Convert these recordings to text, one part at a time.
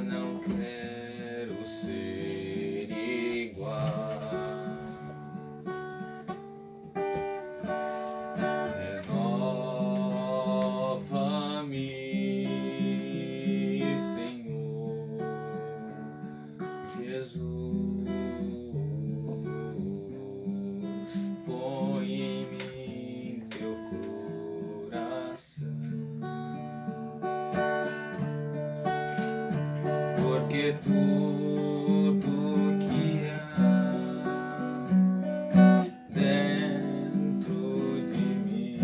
não quero ser igual. Renova-me, Senhor Jesus, põe em mim teu coração, porque tudo que há dentro de mim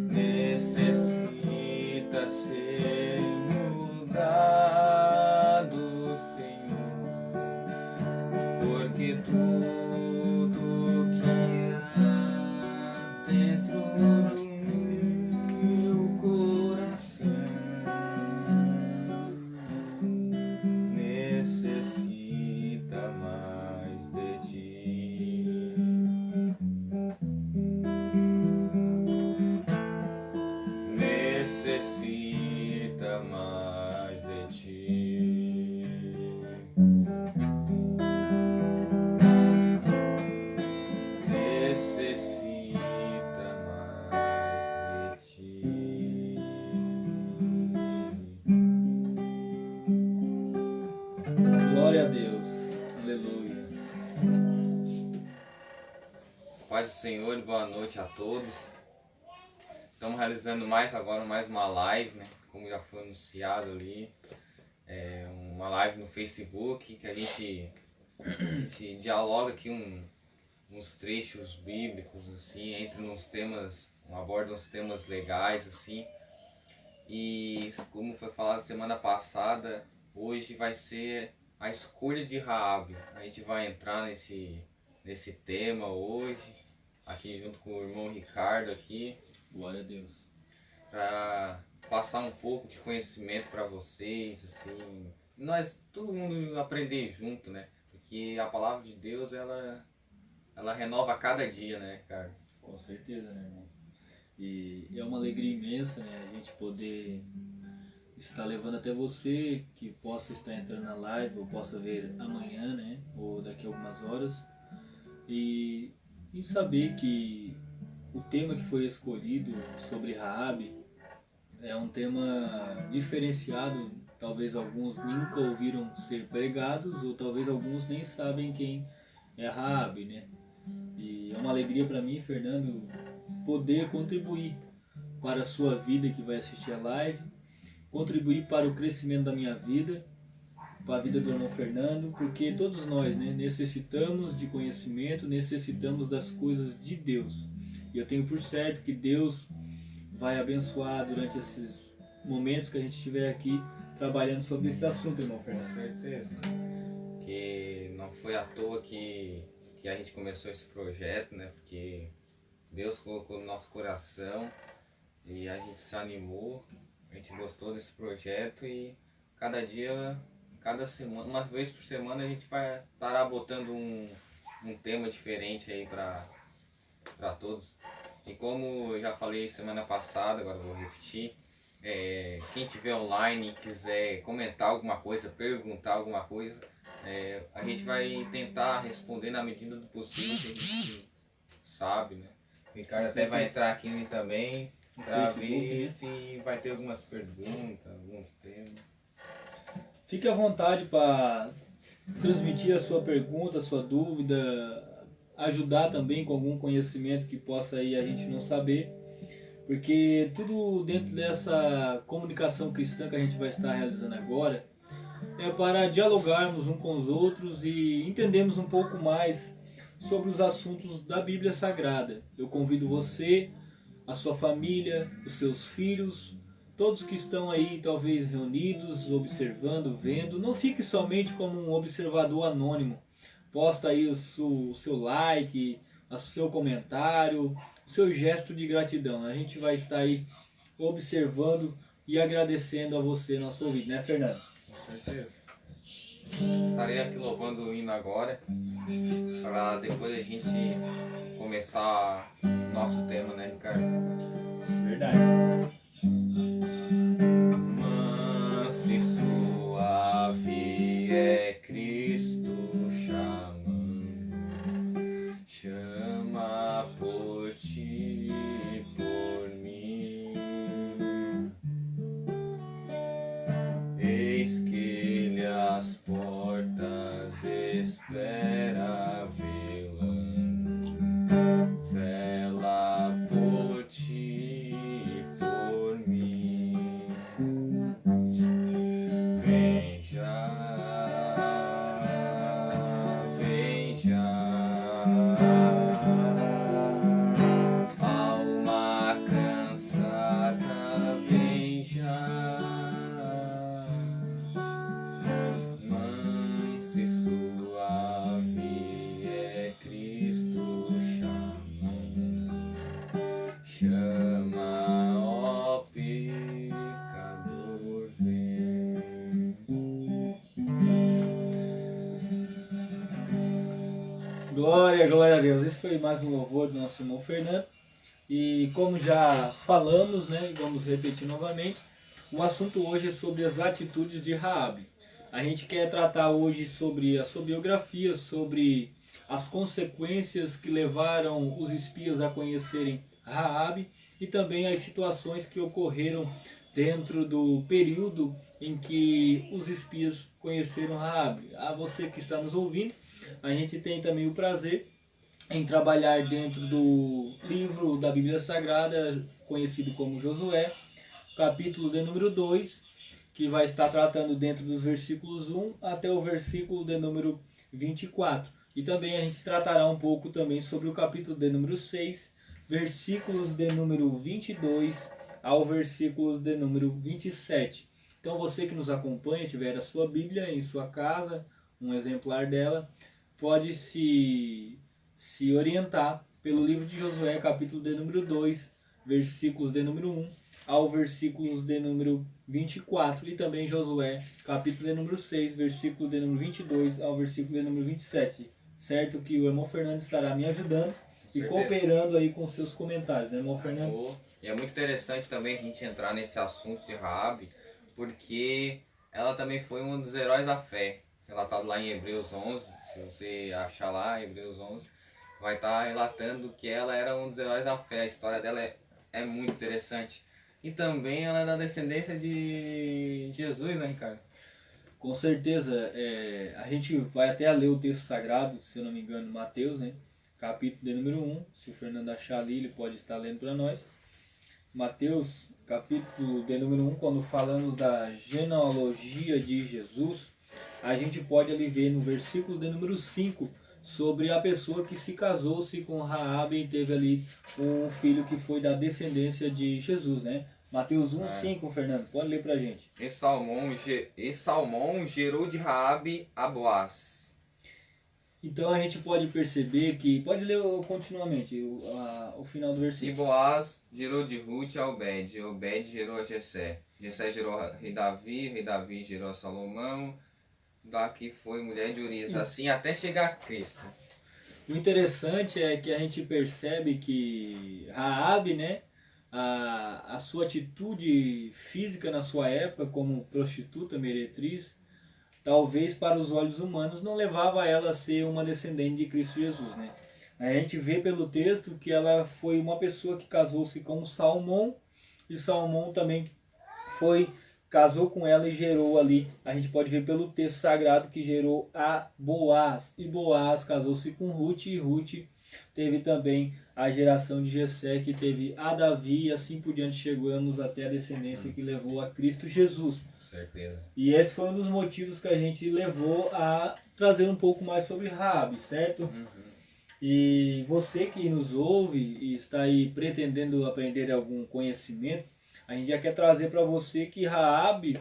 necessita ser mudado, Senhor, porque tudo que há dentro do meu coração necessita mais de ti. Necessita mais de ti. Necessita mais de ti. Glória a Deus. Aleluia. Paz do Senhor e boa noite a todos. Estamos realizando mais uma live, né? Como já foi anunciado ali. Uma live no Facebook que a gente dialoga aqui uns trechos bíblicos, assim, entre uns temas, aborda uns temas legais, assim. E como foi falado semana passada, hoje vai ser a escolha de Raabe. A gente vai entrar nesse tema hoje, aqui junto com o irmão Ricardo aqui, Glória a Deus. para passar um pouco de conhecimento para vocês, assim, todo mundo aprender junto, né? Porque a palavra de Deus, ela renova a cada dia, né, Ricardo? Com certeza, né, irmão? E é uma alegria imensa, né, a gente poder estar levando até você, que possa estar entrando na live, ou possa ver amanhã, né, ou daqui a algumas horas, e saber que o tema que foi escolhido sobre Raabe é um tema diferenciado. Talvez alguns nunca ouviram ser pregados, ou talvez alguns nem sabem quem é Raabe, né? E é uma alegria para mim, Fernando, poder contribuir para a sua vida que vai assistir a live, contribuir para o crescimento da minha vida, para a vida do irmão Fernando, porque todos nós, né, necessitamos de conhecimento, necessitamos das coisas de Deus. E eu tenho por certo que Deus vai abençoar durante esses momentos que a gente estiver aqui trabalhando sobre esse assunto, irmão Com Fernando. certeza. Que não foi à toa que a gente começou esse projeto, né? Porque Deus colocou no nosso coração e a gente se animou, a gente gostou desse projeto e cada dia, cada semana, uma vez por semana a gente vai estar botando um tema diferente aí para todos. E como eu já falei semana passada, agora vou repetir, quem estiver online e quiser comentar alguma coisa, perguntar alguma coisa, a gente vai tentar responder na medida do possível que a gente sabe, né? O Ricardo até vai entrar aqui também para ver se vai ter algumas perguntas, alguns temas. Fique à vontade para transmitir a sua pergunta, a sua dúvida, ajudar também com algum conhecimento que possa aí a gente não saber, porque tudo dentro dessa comunicação cristã que a gente vai estar realizando agora é para dialogarmos uns com os outros e entendermos um pouco mais sobre os assuntos da Bíblia Sagrada. Eu convido você, a sua família, os seus filhos, todos que estão aí talvez reunidos, observando, vendo, não fique somente como um observador anônimo. Posta aí o seu like, o seu comentário, o seu gesto de gratidão. A gente vai estar aí observando e agradecendo a você, nosso ouvinte, né, Fernando? Com certeza. Estarei aqui louvando o hino agora, para depois a gente começar nosso tema, né, Ricardo? Verdade. Glória a Deus. Esse foi mais um louvor do nosso irmão Fernando. E como já falamos, né, e vamos repetir novamente, o assunto hoje é sobre as atitudes de Raabe. A gente quer tratar hoje sobre a sua biografia, sobre as consequências que levaram os espias a conhecerem Raabe e também as situações que ocorreram dentro do período em que os espias conheceram Raabe. A você que está nos ouvindo, a gente tem também o prazer em trabalhar dentro do livro da Bíblia Sagrada, conhecido como Josué, capítulo de número 2, que vai estar tratando dentro dos versículos 1 até o versículo de número 24. E também a gente tratará um pouco também sobre o capítulo de número 6, versículos de número 22 ao versículo de número 27. Então você que nos acompanha, tiver a sua Bíblia em sua casa, um exemplar dela, pode se orientar pelo livro de Josué, capítulo de número 2, versículos de número 1 ao versículos de número 24, e também Josué, capítulo de número 6, versículo de número 22 ao versículo de número 27. Certo que o irmão Fernando estará me ajudando e cooperando aí com seus comentários, né, irmão Fernando? E é muito interessante também a gente entrar nesse assunto de Raabe, porque ela também foi um dos heróis da fé. Relatado lá em Hebreus 11, se você achar lá, Hebreus 11, vai estar relatando que ela era um dos heróis da fé. A história dela é muito interessante. E também ela é da descendência de Jesus, né, Ricardo? Com certeza, a gente vai até ler o texto sagrado, se eu não me engano, Mateus, né? Capítulo de número 1, se o Fernando achar ali, ele pode estar lendo para nós. Mateus, capítulo de número 1, quando falamos da genealogia de Jesus, a gente pode ali ver no versículo de número 5 sobre a pessoa que se casou-se com Raabe e teve ali um filho que foi da descendência de Jesus, né? Mateus 1:5, Fernando, pode ler pra gente. E Salmão gerou de Raabe a Boaz. Então a gente pode perceber que, pode ler continuamente o final do E versículo. Boaz gerou de Ruth a Obed. Obed gerou a Jessé. Jessé gerou a rei Davi gerou a Salomão. Daqui foi mulher de Urias. Assim até chegar a Cristo. O interessante é que a gente percebe que Raabe, né, a sua atitude física na sua época como prostituta, meretriz, talvez para os olhos humanos não levava ela a ser uma descendente de Cristo Jesus, né? A gente vê pelo texto que ela foi uma pessoa que casou-se com Salmão, e Salmão também casou com ela e gerou ali, a gente pode ver pelo texto sagrado que gerou a Boaz, e Boaz casou-se com Ruth, e Ruth teve também a geração de Jessé, que teve a Davi, e assim por diante chegamos até a descendência que levou a Cristo Jesus. Certeza. E esse foi um dos motivos que a gente levou a trazer um pouco mais sobre Raabe, certo? Uhum. E você que nos ouve e está aí pretendendo aprender algum conhecimento, a gente já quer trazer para você que Raabe,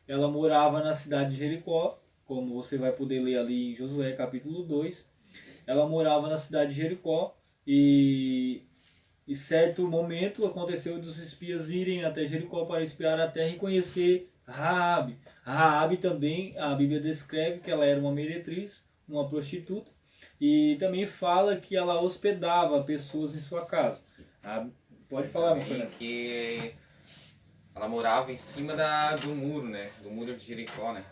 ela morava na cidade de Jericó, como você vai poder ler ali em Josué capítulo 2. Ela morava na cidade de Jericó e certo momento aconteceu dos espias irem até Jericó para espiar a terra e conhecer Raabe. Raabe também, a Bíblia descreve que ela era uma meretriz, uma prostituta, e também fala que ela hospedava pessoas em sua casa. Pode falar, meu Fernando. Que ela morava em cima do muro, né? Do muro de Jericó, né?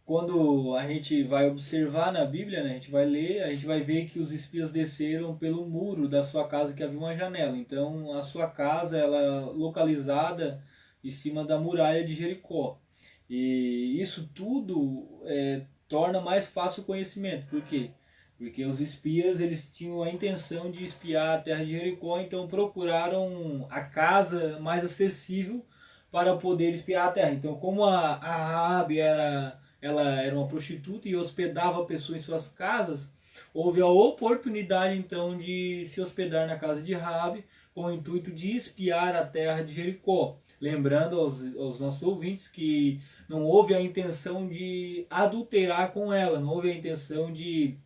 Quando a gente vai observar na Bíblia, né, a gente vai ler, a gente vai ver que os espias desceram pelo muro da sua casa, que havia uma janela. Então a sua casa ela é localizada em cima da muralha de Jericó. E isso tudo torna mais fácil o conhecimento. Por quê? Porque os espias eles tinham a intenção de espiar a terra de Jericó, então procuraram a casa mais acessível para poder espiar a terra. Então, como a Raabe ela era uma prostituta e hospedava pessoas em suas casas, houve a oportunidade então de se hospedar na casa de Raabe com o intuito de espiar a terra de Jericó. Lembrando aos nossos ouvintes que não houve a intenção de adulterar com ela, não houve a intenção de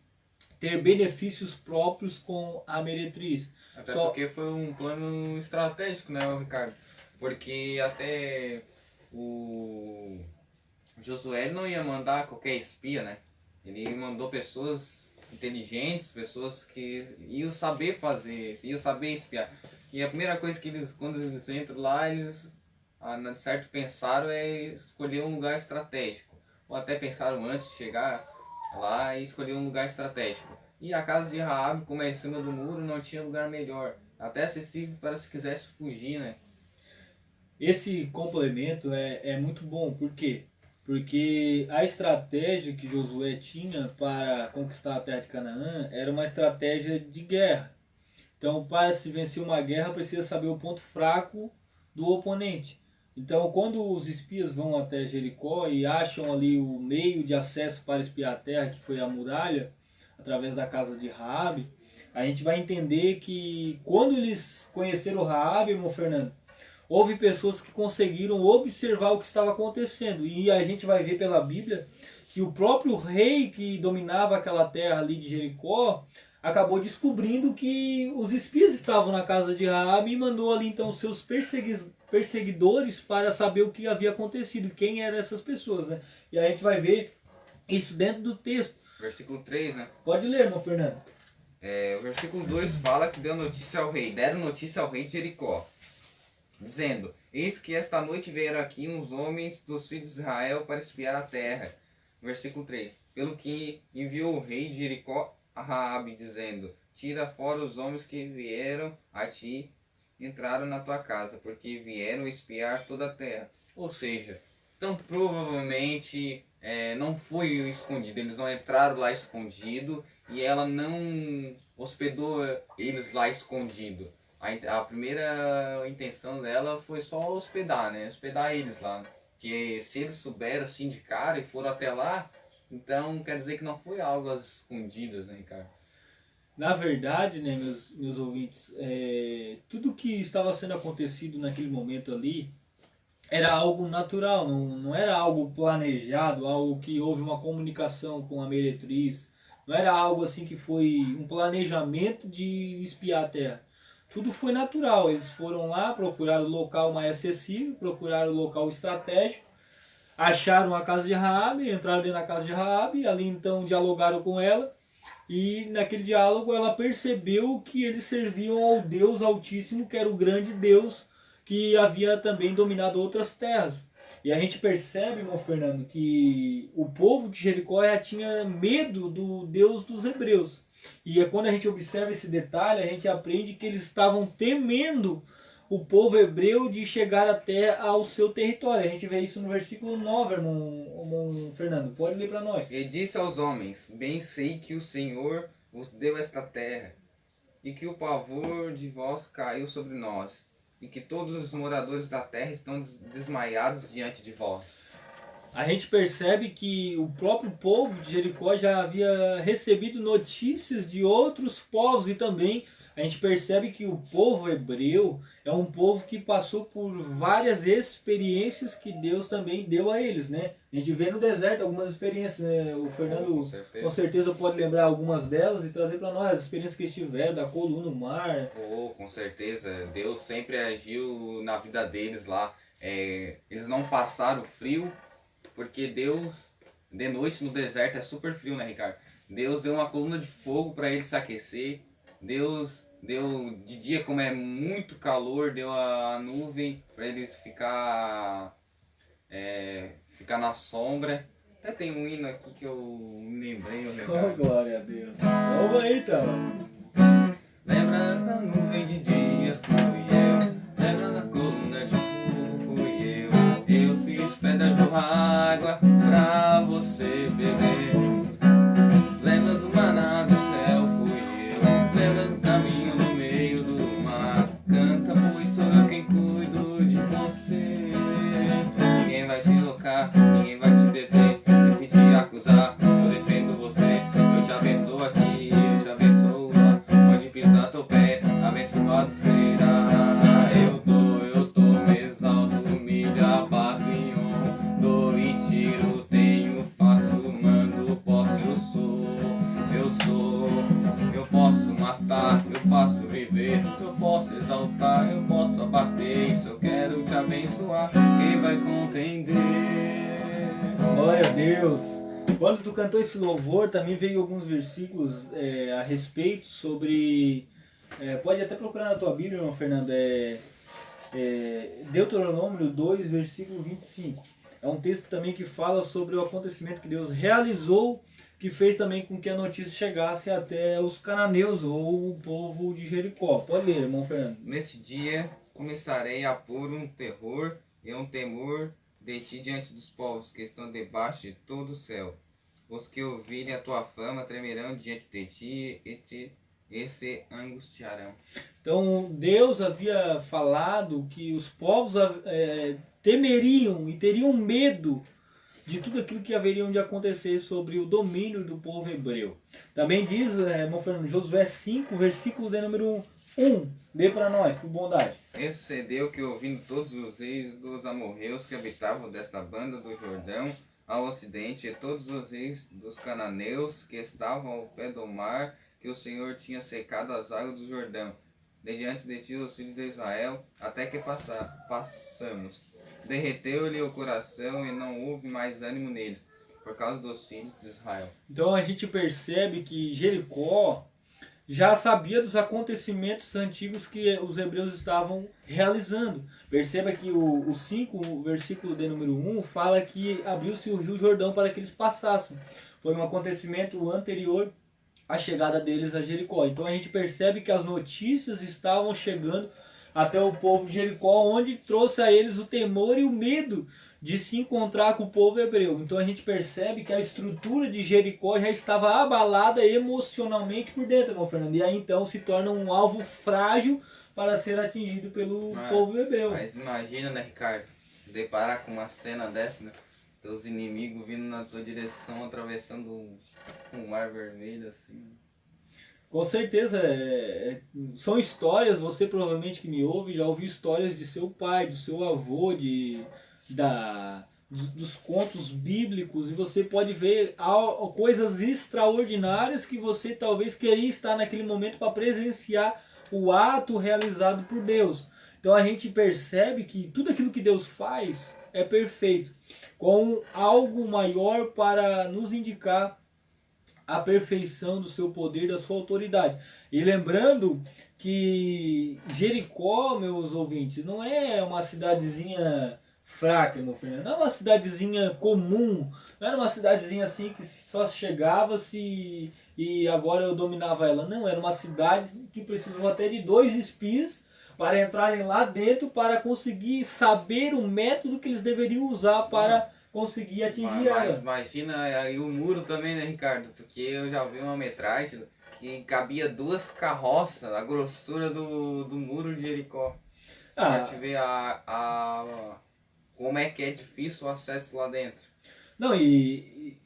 ter benefícios próprios com a meretriz. Até porque foi um plano estratégico, né, Ricardo? Porque até o Josué não ia mandar qualquer espia, né? Ele mandou pessoas inteligentes, pessoas que iam saber fazer, iam saber espiar. E a primeira coisa que eles, quando eles entram lá, eles, de certo, pensaram é escolher um lugar estratégico. Ou até pensaram antes de chegar lá e escolher um lugar estratégico. E a casa de Raabe, como é em cima do muro, não tinha lugar melhor. Até acessível para se quisesse fugir, né? Esse complemento é muito bom, por quê? Porque a estratégia que Josué tinha para conquistar a terra de Canaã era uma estratégia de guerra. Então, para se vencer uma guerra, precisa saber o ponto fraco do oponente. Então, quando os espias vão até Jericó e acham ali o meio de acesso para espiar a terra, que foi a muralha, através da casa de Raabe, a gente vai entender que quando eles conheceram Raabe, irmão Fernando, houve pessoas que conseguiram observar o que estava acontecendo. E a gente vai ver pela Bíblia que o próprio rei que dominava aquela terra ali de Jericó acabou descobrindo que os espias estavam na casa de Raabe e mandou ali então os seus perseguidores para saber o que havia acontecido, quem eram essas pessoas, né? E a gente vai ver isso dentro do texto. Versículo 3, né? Pode ler, irmão Fernando. O versículo 2 fala que deram notícia ao rei de Jericó, dizendo: eis que esta noite vieram aqui uns homens dos filhos de Israel para espiar a terra. Versículo 3: pelo que enviou o rei de Jericó a Raabe, dizendo: tira fora os homens que vieram a ti, entraram na tua casa, porque vieram espiar toda a terra. Ou seja, então provavelmente não foi escondido, eles não entraram lá escondido e ela não hospedou eles lá escondido. A primeira intenção dela foi só hospedar, né? Hospedar eles lá. Porque se eles souberam assim de cara e foram até lá, então quer dizer que não foi algo às escondidas, né, Ricardo? Na verdade, né, meus ouvintes, tudo que estava sendo acontecido naquele momento ali era algo natural, não era algo planejado, algo que houve uma comunicação com a meretriz, não era algo assim que foi um planejamento de espiar a terra. Tudo foi natural, eles foram lá, procuraram o local mais acessível, procuraram o local estratégico, acharam a casa de Raabe, entraram dentro da casa de Raabe, ali então dialogaram com ela, e naquele diálogo ela percebeu que eles serviam ao Deus Altíssimo, que era o grande Deus que havia também dominado outras terras. E a gente percebe, irmão Fernando, que o povo de Jericó já tinha medo do Deus dos hebreus. E quando a gente observa esse detalhe, a gente aprende que eles estavam temendo o povo hebreu de chegar até ao seu território. A gente vê isso no versículo 9, irmão Fernando. Pode ler para nós. E disse aos homens: bem sei que o Senhor vos deu esta terra, e que o pavor de vós caiu sobre nós, e que todos os moradores da terra estão desmaiados diante de vós. A gente percebe que o próprio povo de Jericó já havia recebido notícias de outros povos, e também a gente percebe que o povo hebreu é um povo que passou por várias experiências que Deus também deu a eles, né? A gente vê no deserto algumas experiências, né? O Fernando com certeza pode lembrar algumas delas e trazer para nós as experiências que eles tiveram, da coluna no mar. Com certeza, Deus sempre agiu na vida deles lá. Eles não passaram frio, porque Deus, de noite no deserto é super frio, né, Ricardo? Deus deu uma coluna de fogo para eles se aquecer. Deus deu de dia, como é muito calor, deu a nuvem para eles ficar na sombra. Até tem um hino aqui que eu me lembrei. Oh, glória a Deus. Vamos aí, então. Lembra da nuvem de dia, fui eu. Lembra da coluna de fogo, fui eu. Eu fiz pedra jorrar água pra você beber. Lembra do maná do céu, fui eu. Lembra do caminho no meio do mar. Canta, pois sou eu quem cuido de você. Ninguém vai te tocar, ninguém vai te deter. E se te acusar, eu defendo você. Eu te abençoo aqui, eu te abençoo lá. Pode pisar teu pé, abençoado será. Eu dou, me exalto, humilho, abato em honra. Dou e tiro, tenho, faço, mando, posso, eu sou. Eu posso matar, eu faço viver. Eu posso exaltar, eu posso abater. Isso eu quero te abençoar, quem vai compreender? Glória a Deus. Quando tu cantou esse louvor, também veio alguns versículos a respeito sobre... pode até procurar na tua Bíblia, irmão Fernando. Deuteronômio 2, versículo 25. É um texto também que fala sobre o acontecimento que Deus realizou, que fez também com que a notícia chegasse até os cananeus ou o povo de Jericó. Pode ler, irmão Fernando. Nesse dia começarei a pôr um terror e um temor de ti diante dos povos que estão debaixo de todo o céu. Os que ouvirem a tua fama tremerão diante de ti e se angustiarão. Então Deus havia falado que os povos temeriam e teriam medo de tudo aquilo que haveriam de acontecer sobre o domínio do povo hebreu. Também diz, irmão Fernando, Josué 5, versículo de número 1. Dê para nós, por bondade. Sucedeu que, ouvindo todos os reis dos amorreus que habitavam desta banda do Jordão ao ocidente, e todos os reis dos cananeus que estavam ao pé do mar, que o Senhor tinha secado as águas do Jordão, de diante de ti os filhos de Israel, até que passamos. Derreteu-lhe o coração e não houve mais ânimo neles, por causa dos filhos de Israel. Então a gente percebe que Jericó já sabia dos acontecimentos antigos que os hebreus estavam realizando. Perceba que o 5, o versículo de número 1, fala que abriu-se o rio Jordão para que eles passassem. Foi um acontecimento anterior à chegada deles a Jericó. Então a gente percebe que as notícias estavam chegando até o povo de Jericó, onde trouxe a eles o temor e o medo de se encontrar com o povo hebreu. Então a gente percebe que a estrutura de Jericó já estava abalada emocionalmente por dentro, irmão Fernando. E aí então se torna um alvo frágil para ser atingido pelo povo hebreu. Mas imagina, né, Ricardo, deparar com uma cena dessa, né? Teus inimigos vindo na tua direção, atravessando um mar vermelho, assim. Com certeza, são histórias, você provavelmente que me ouve já ouviu histórias de seu pai, do seu avô, dos contos bíblicos, e você pode ver coisas extraordinárias que você talvez queria estar naquele momento para presenciar o ato realizado por Deus. Então a gente percebe que tudo aquilo que Deus faz é perfeito, com algo maior para nos indicar a perfeição do seu poder, da sua autoridade. E lembrando que Jericó, meus ouvintes, não é uma cidadezinha fraca, meu filho. Não é uma cidadezinha comum. Não era uma cidadezinha assim que só chegava-se e agora eu dominava ela. Não, era uma cidade que precisou até de 2 espias para entrarem lá dentro para conseguir saber o método que eles deveriam usar para conseguir atingir ela. Imagina aí o muro também, né, Ricardo? Porque eu já vi uma metragem que cabia 2 carroças, a grossura do muro de Jericó. Pra te ver como é que é difícil o acesso lá dentro. Não, e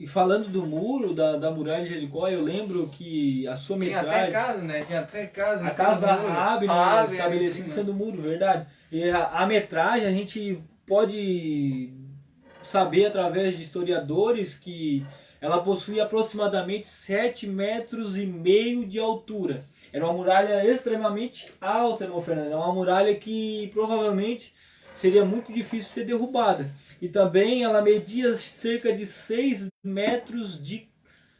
falando do muro, da muralha de Jericó, eu lembro que a sua metragem... Tinha até casa, né? Tinha até casa. A casa da Raabe, né? Estabelecida em cima do muro, verdade. E a metragem, a gente pode saber através de historiadores que ela possuía aproximadamente 7,5 metros de altura. Era uma muralha extremamente alta, meu Fernando. É uma muralha que provavelmente seria muito difícil ser derrubada. E também ela media cerca de 6 metros de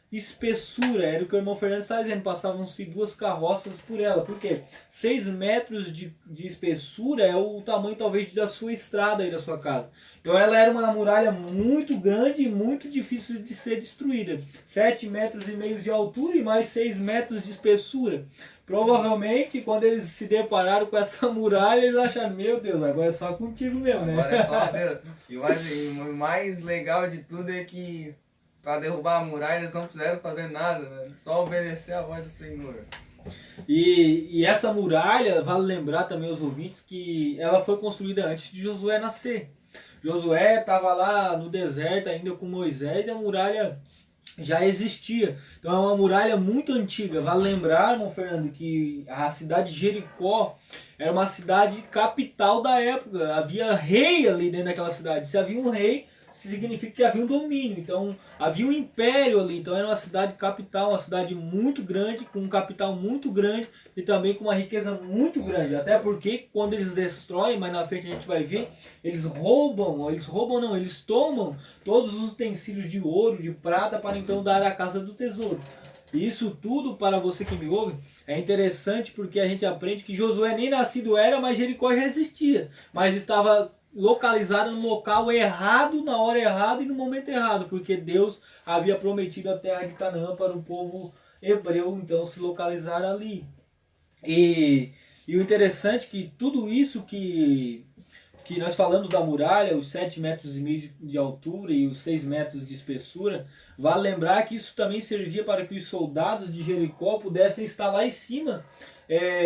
espessura. Era o que o irmão Fernando está dizendo. Passavam-se 2 carroças por ela. Por quê? 6 metros de espessura é o tamanho talvez da sua estrada aí da sua casa. Então ela era uma muralha muito grande e muito difícil de ser destruída. 7,5 metros de altura e mais 6 metros de espessura. Provavelmente, quando eles se depararam com essa muralha, eles acharam, meu Deus, agora é só contigo mesmo, né? Agora é só Deus. E o mais legal de tudo é que para derrubar a muralha eles não precisaram fazer nada, né? Só obedecer a voz do Senhor. E essa muralha, vale lembrar também aos ouvintes que ela foi construída antes de Josué nascer. Josué estava lá no deserto ainda com Moisés e a muralha já existia. Então é uma muralha muito antiga. Vale lembrar, irmão Fernando, que a cidade de Jericó era uma cidade capital da época. Havia rei ali dentro daquela cidade. Se havia um rei, significa que havia um domínio. Então havia um império ali. Então era uma cidade capital, uma cidade muito grande, com um capital muito grande e também com uma riqueza muito grande. Até porque quando eles destroem, mais na frente a gente vai ver, eles tomam todos os utensílios de ouro, de prata, para então dar à casa do tesouro. E isso tudo, para você que me ouve, é interessante porque a gente aprende que Josué nem nascido era, mas Jericó já existia. Mas estava localizado no local errado, na hora errada e no momento errado, porque Deus havia prometido a terra de Canaã para o povo hebreu, então se localizar ali. E o interessante é que tudo isso que nós falamos da muralha, os 7,5 metros de altura e os 6 metros de espessura, vale lembrar que isso também servia para que os soldados de Jericó pudessem estar lá em cima,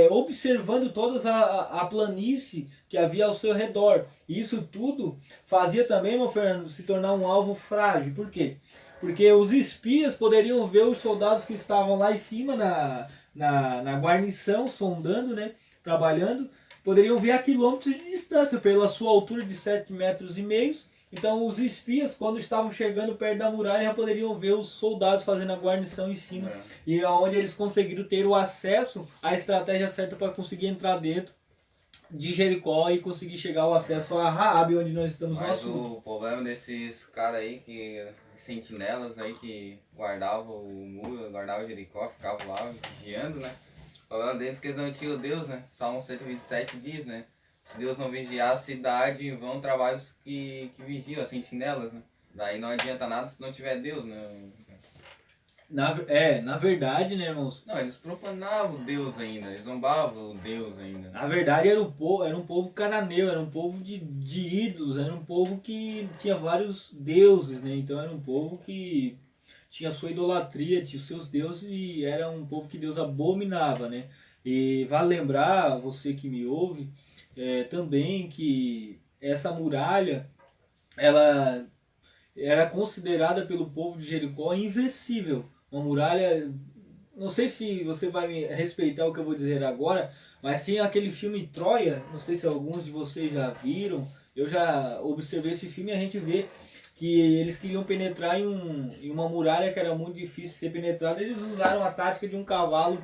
observando toda a planície que havia ao seu redor. E isso tudo fazia também, meu Fernando, se tornar um alvo frágil. Por quê? Porque os espias poderiam ver os soldados que estavam lá em cima na guarnição, sondando, né, trabalhando, poderiam ver a quilômetros de distância, pela sua altura de 7,5 metros. Então os espias, quando estavam chegando perto da muralha, já poderiam ver os soldados fazendo a guarnição em cima. E é onde eles conseguiram ter o acesso à estratégia certa para conseguir entrar dentro de Jericó e conseguir chegar ao acesso a Raabe, onde nós estamos no assunto. Mas o problema desses caras aí, sentinelas aí que guardavam o muro, guardavam Jericó, ficavam lá vigiando, né? O problema deles é que eles não tinham Deus, né? Salmo 127 diz, né? Se Deus não vigiar a cidade, vão trabalhos que vigiam, as sentinelas, né? Daí não adianta nada se não tiver Deus, né? Na verdade, né, irmãos? Não, eles profanavam Deus ainda, eles zombavam Deus ainda. Na verdade era um povo cananeu, era um povo de ídolos, era um povo que tinha vários deuses, né? Então era um povo que tinha sua idolatria, tinha os seus deuses e era um povo que Deus abominava, né? E vale lembrar, você que me ouve, também que essa muralha, ela era considerada pelo povo de Jericó invencível. Uma muralha, não sei se você vai me respeitar o que eu vou dizer agora, mas tem aquele filme Troia, não sei se alguns de vocês já viram, eu já observei esse filme e a gente vê que eles queriam penetrar em uma muralha que era muito difícil de ser penetrada, eles usaram a tática de um cavalo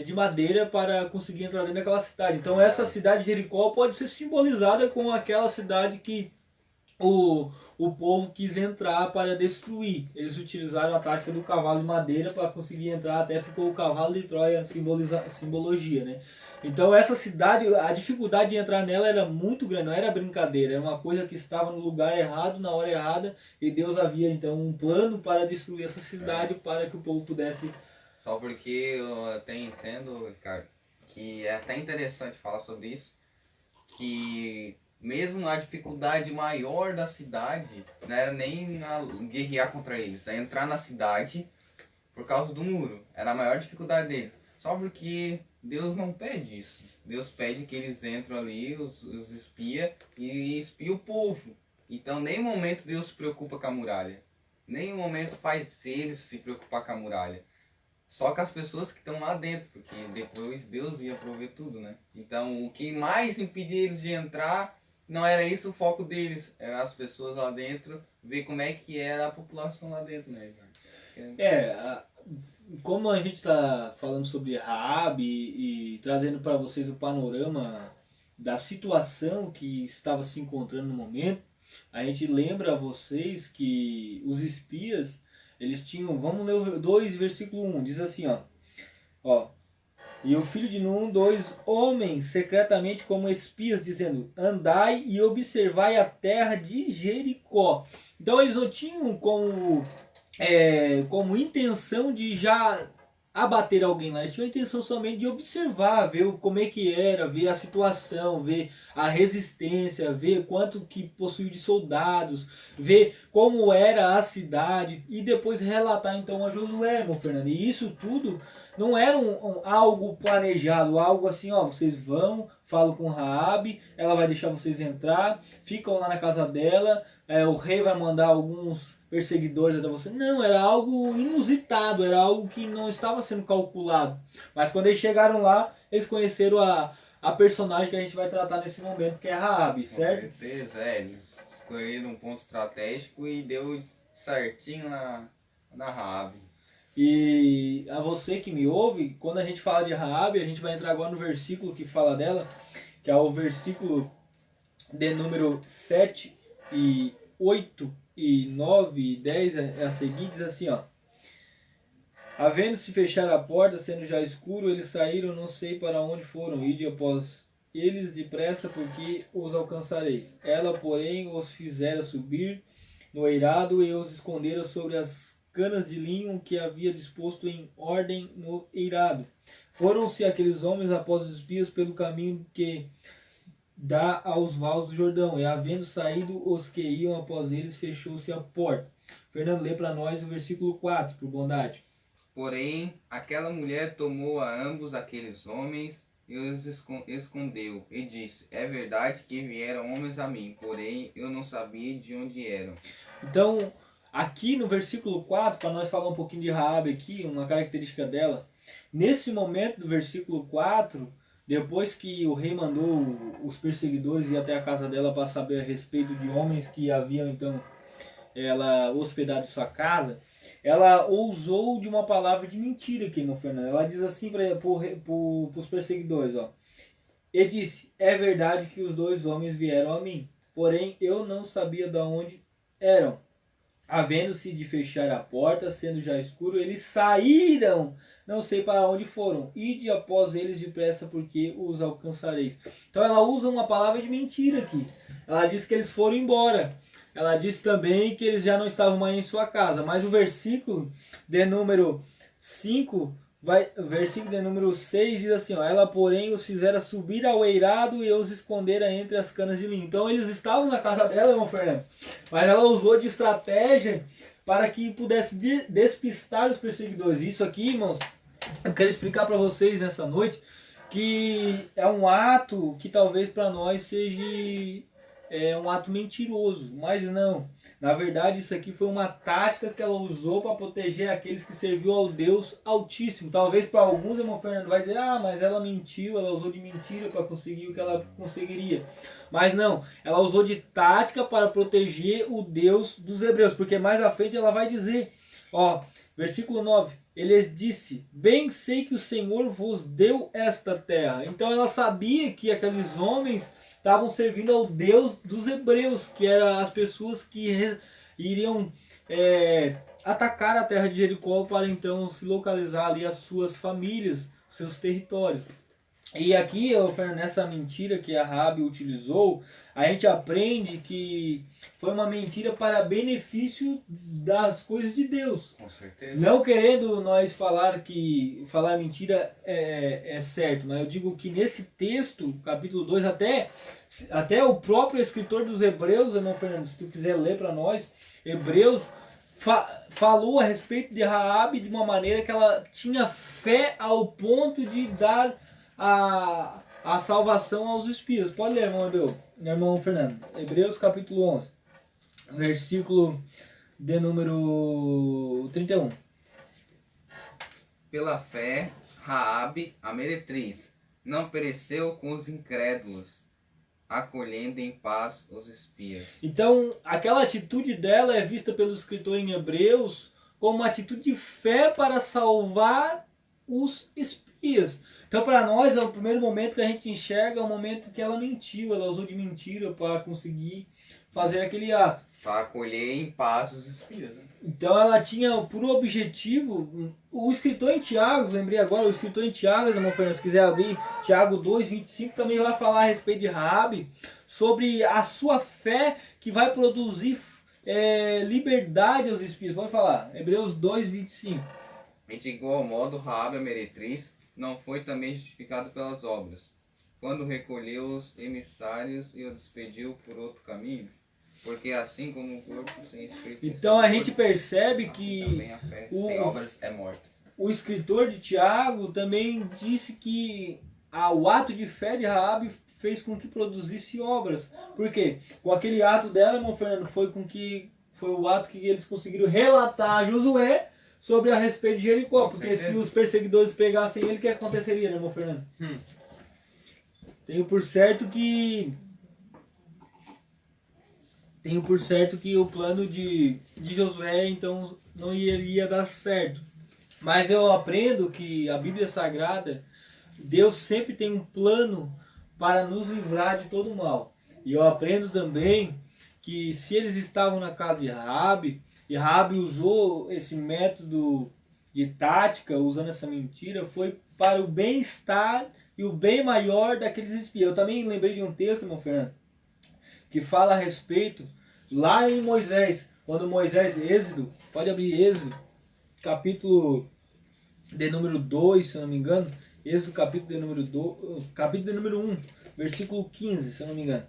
de madeira para conseguir entrar dentro daquela cidade. Então essa cidade de Jericó pode ser simbolizada com aquela cidade que o povo quis entrar para destruir. Eles utilizaram a tática do cavalo de madeira para conseguir entrar, até ficou o cavalo de Troia, simbologia, né? Então essa cidade, a dificuldade de entrar nela era muito grande, não era brincadeira, era uma coisa que estava no lugar errado, na hora errada, e Deus havia então um plano para destruir essa cidade para que o povo pudesse... Só porque eu até entendo, Ricardo, que é até interessante falar sobre isso, que mesmo a dificuldade maior da cidade não era nem guerrear contra eles, é entrar na cidade por causa do muro, era a maior dificuldade deles. Só porque Deus não pede isso, Deus pede que eles entram ali, os espia, e espia o povo. Então, em nenhum momento Deus se preocupa com a muralha, em nenhum momento faz eles se preocupar com a muralha. Só com as pessoas que estão lá dentro, porque depois Deus ia prover tudo, né? Então, o que mais impedia eles de entrar não era isso o foco deles, eram as pessoas lá dentro, ver como é que era a população lá dentro, né? Como a gente está falando sobre Raabe e trazendo para vocês o panorama da situação que estava se encontrando no momento, a gente lembra a vocês que os espias, eles tinham, vamos ler o 2, versículo 1, diz assim, ó. E o filho de Nun, 2 homens secretamente como espias, dizendo, andai e observai a terra de Jericó. Então eles não tinham como intenção de já abater alguém lá, eles tinham a intenção somente de observar, ver como é que era, ver a situação, ver a resistência, ver quanto que possuía de soldados, ver como era a cidade e depois relatar então a Josué, meu Fernando. E isso tudo não era algo planejado, algo assim, vocês vão, falam com Raabe, ela vai deixar vocês entrar, ficam lá na casa dela, o rei vai mandar alguns perseguidores até você. Não, era algo inusitado, era algo que não estava sendo calculado. Mas quando eles chegaram lá, eles conheceram a personagem que a gente vai tratar nesse momento, que é Raabe, certo? Com certeza, eles escolheram um ponto estratégico e deu certinho na Raabe. E a você que me ouve, quando a gente fala de Raabe, a gente vai entrar agora no versículo que fala dela, que é o versículo de número 7 e 8 e 9 e 10 a seguir, diz assim, ó. Havendo-se fechar a porta, sendo já escuro, eles saíram, não sei para onde foram, ide após eles depressa, porque os alcançareis. Ela, porém, os fizera subir no eirado e os escondera sobre as canas de linho que havia disposto em ordem no eirado. Foram-se aqueles homens após os espias pelo caminho que dá aos vales do Jordão, e havendo saído os que iam após eles, fechou-se a porta. Fernando, lê para nós o versículo 4, por bondade. Porém, aquela mulher tomou a ambos aqueles homens e os escondeu, e disse, é verdade que vieram homens a mim, porém eu não sabia de onde eram. Então, aqui no versículo 4, para nós falar um pouquinho de Raabe aqui, uma característica dela, nesse momento do versículo 4, depois que o rei mandou os perseguidores ir até a casa dela para saber a respeito de homens que haviam então ela hospedado em sua casa, ela ousou de uma palavra de mentira aqui, meu Fernando. Ela diz assim para os perseguidores, ó. E disse, é verdade que os dois homens vieram a mim, porém eu não sabia de onde eram. Havendo-se de fechar a porta, sendo já escuro, eles saíram, não sei para onde foram. Ide após eles depressa, porque os alcançareis. Então ela usa uma palavra de mentira aqui. Ela diz que eles foram embora. Ela diz também que eles já não estavam mais em sua casa. Mas o versículo de número 5, versículo de número 6 diz assim, ó, ela porém os fizera subir ao eirado e os escondera entre as canas de linho. Então eles estavam na casa dela, irmão Fernando, mas ela usou de estratégia para que pudesse despistar os perseguidores. Isso aqui, irmãos, eu quero explicar para vocês nessa noite, que é um ato que talvez para nós seja um ato mentiroso, mas não. Na verdade, isso aqui foi uma tática que ela usou para proteger aqueles que serviu ao Deus Altíssimo. Talvez para alguns, irmão Fernando, vai dizer, mas ela mentiu, ela usou de mentira para conseguir o que ela conseguiria. Mas não, ela usou de tática para proteger o Deus dos hebreus, porque mais à frente ela vai dizer, ó, versículo 9, ele disse, bem sei que o Senhor vos deu esta terra. Então ela sabia que aqueles homens estavam servindo ao Deus dos hebreus, que eram as pessoas que iriam atacar a terra de Jericó para então se localizar ali as suas famílias, seus territórios. E aqui, nessa mentira que a Raabe utilizou, a gente aprende que foi uma mentira para benefício das coisas de Deus. Com certeza. Não querendo nós falar que falar mentira é certo, mas eu digo que nesse texto, capítulo 2, até o próprio escritor dos Hebreus, irmão Fernando, se tu quiser ler para nós, Hebreus falou a respeito de Raabe de uma maneira que ela tinha fé ao ponto de dar a salvação aos espias. Pode ler, irmão Fernando. Hebreus capítulo 11, versículo de número 31. Pela fé, Raabe, a meretriz, não pereceu com os incrédulos, acolhendo em paz os espias. Então, aquela atitude dela é vista pelo escritor em Hebreus como uma atitude de fé para salvar os espias. Então, para nós, é o primeiro momento que a gente enxerga, é o momento que ela mentiu, ela usou de mentira para conseguir fazer aquele ato. Para acolher em paz os espias. Né? Então, ela tinha por objetivo, o escritor em Tiago, lembrei agora, o escritor em Tiago, irmão Fernando, se quiser abrir, Tiago 2:25, também vai falar a respeito de Raabe, sobre a sua fé que vai produzir liberdade aos espias. Pode falar, Hebreus 2:25. De igual modo, Raabe, a meretriz, não foi também justificado pelas obras, quando recolheu os emissários e o despediu por outro caminho, porque assim como o corpo sem espírito... Então a gente percebe que também a fé sem obras é morta. O escritor de Tiago também disse que o ato de fé de Raabe fez com que produzisse obras. Por quê? Com aquele ato dela, irmão Fernando, foi o ato que eles conseguiram relatar a Josué sobre a respeito de Jericó, porque se os perseguidores pegassem ele, o que aconteceria, né, irmão Fernando? Tenho por certo que tenho por certo que o plano de Josué então não iria dar certo. Mas eu aprendo que a Bíblia Sagrada, Deus sempre tem um plano para nos livrar de todo o mal. E eu aprendo também que se eles estavam na casa de Raabe, e Raabe usou esse método de tática, usando essa mentira, foi para o bem-estar e o bem maior daqueles espias. Eu também lembrei de um texto, irmão Fernando, que fala a respeito, lá em Moisés, quando Moisés, Êxodo, pode abrir Êxodo, capítulo de número 2, se eu não me engano, Êxodo capítulo de número 2, capítulo de número 1, versículo 15, se eu não me engano.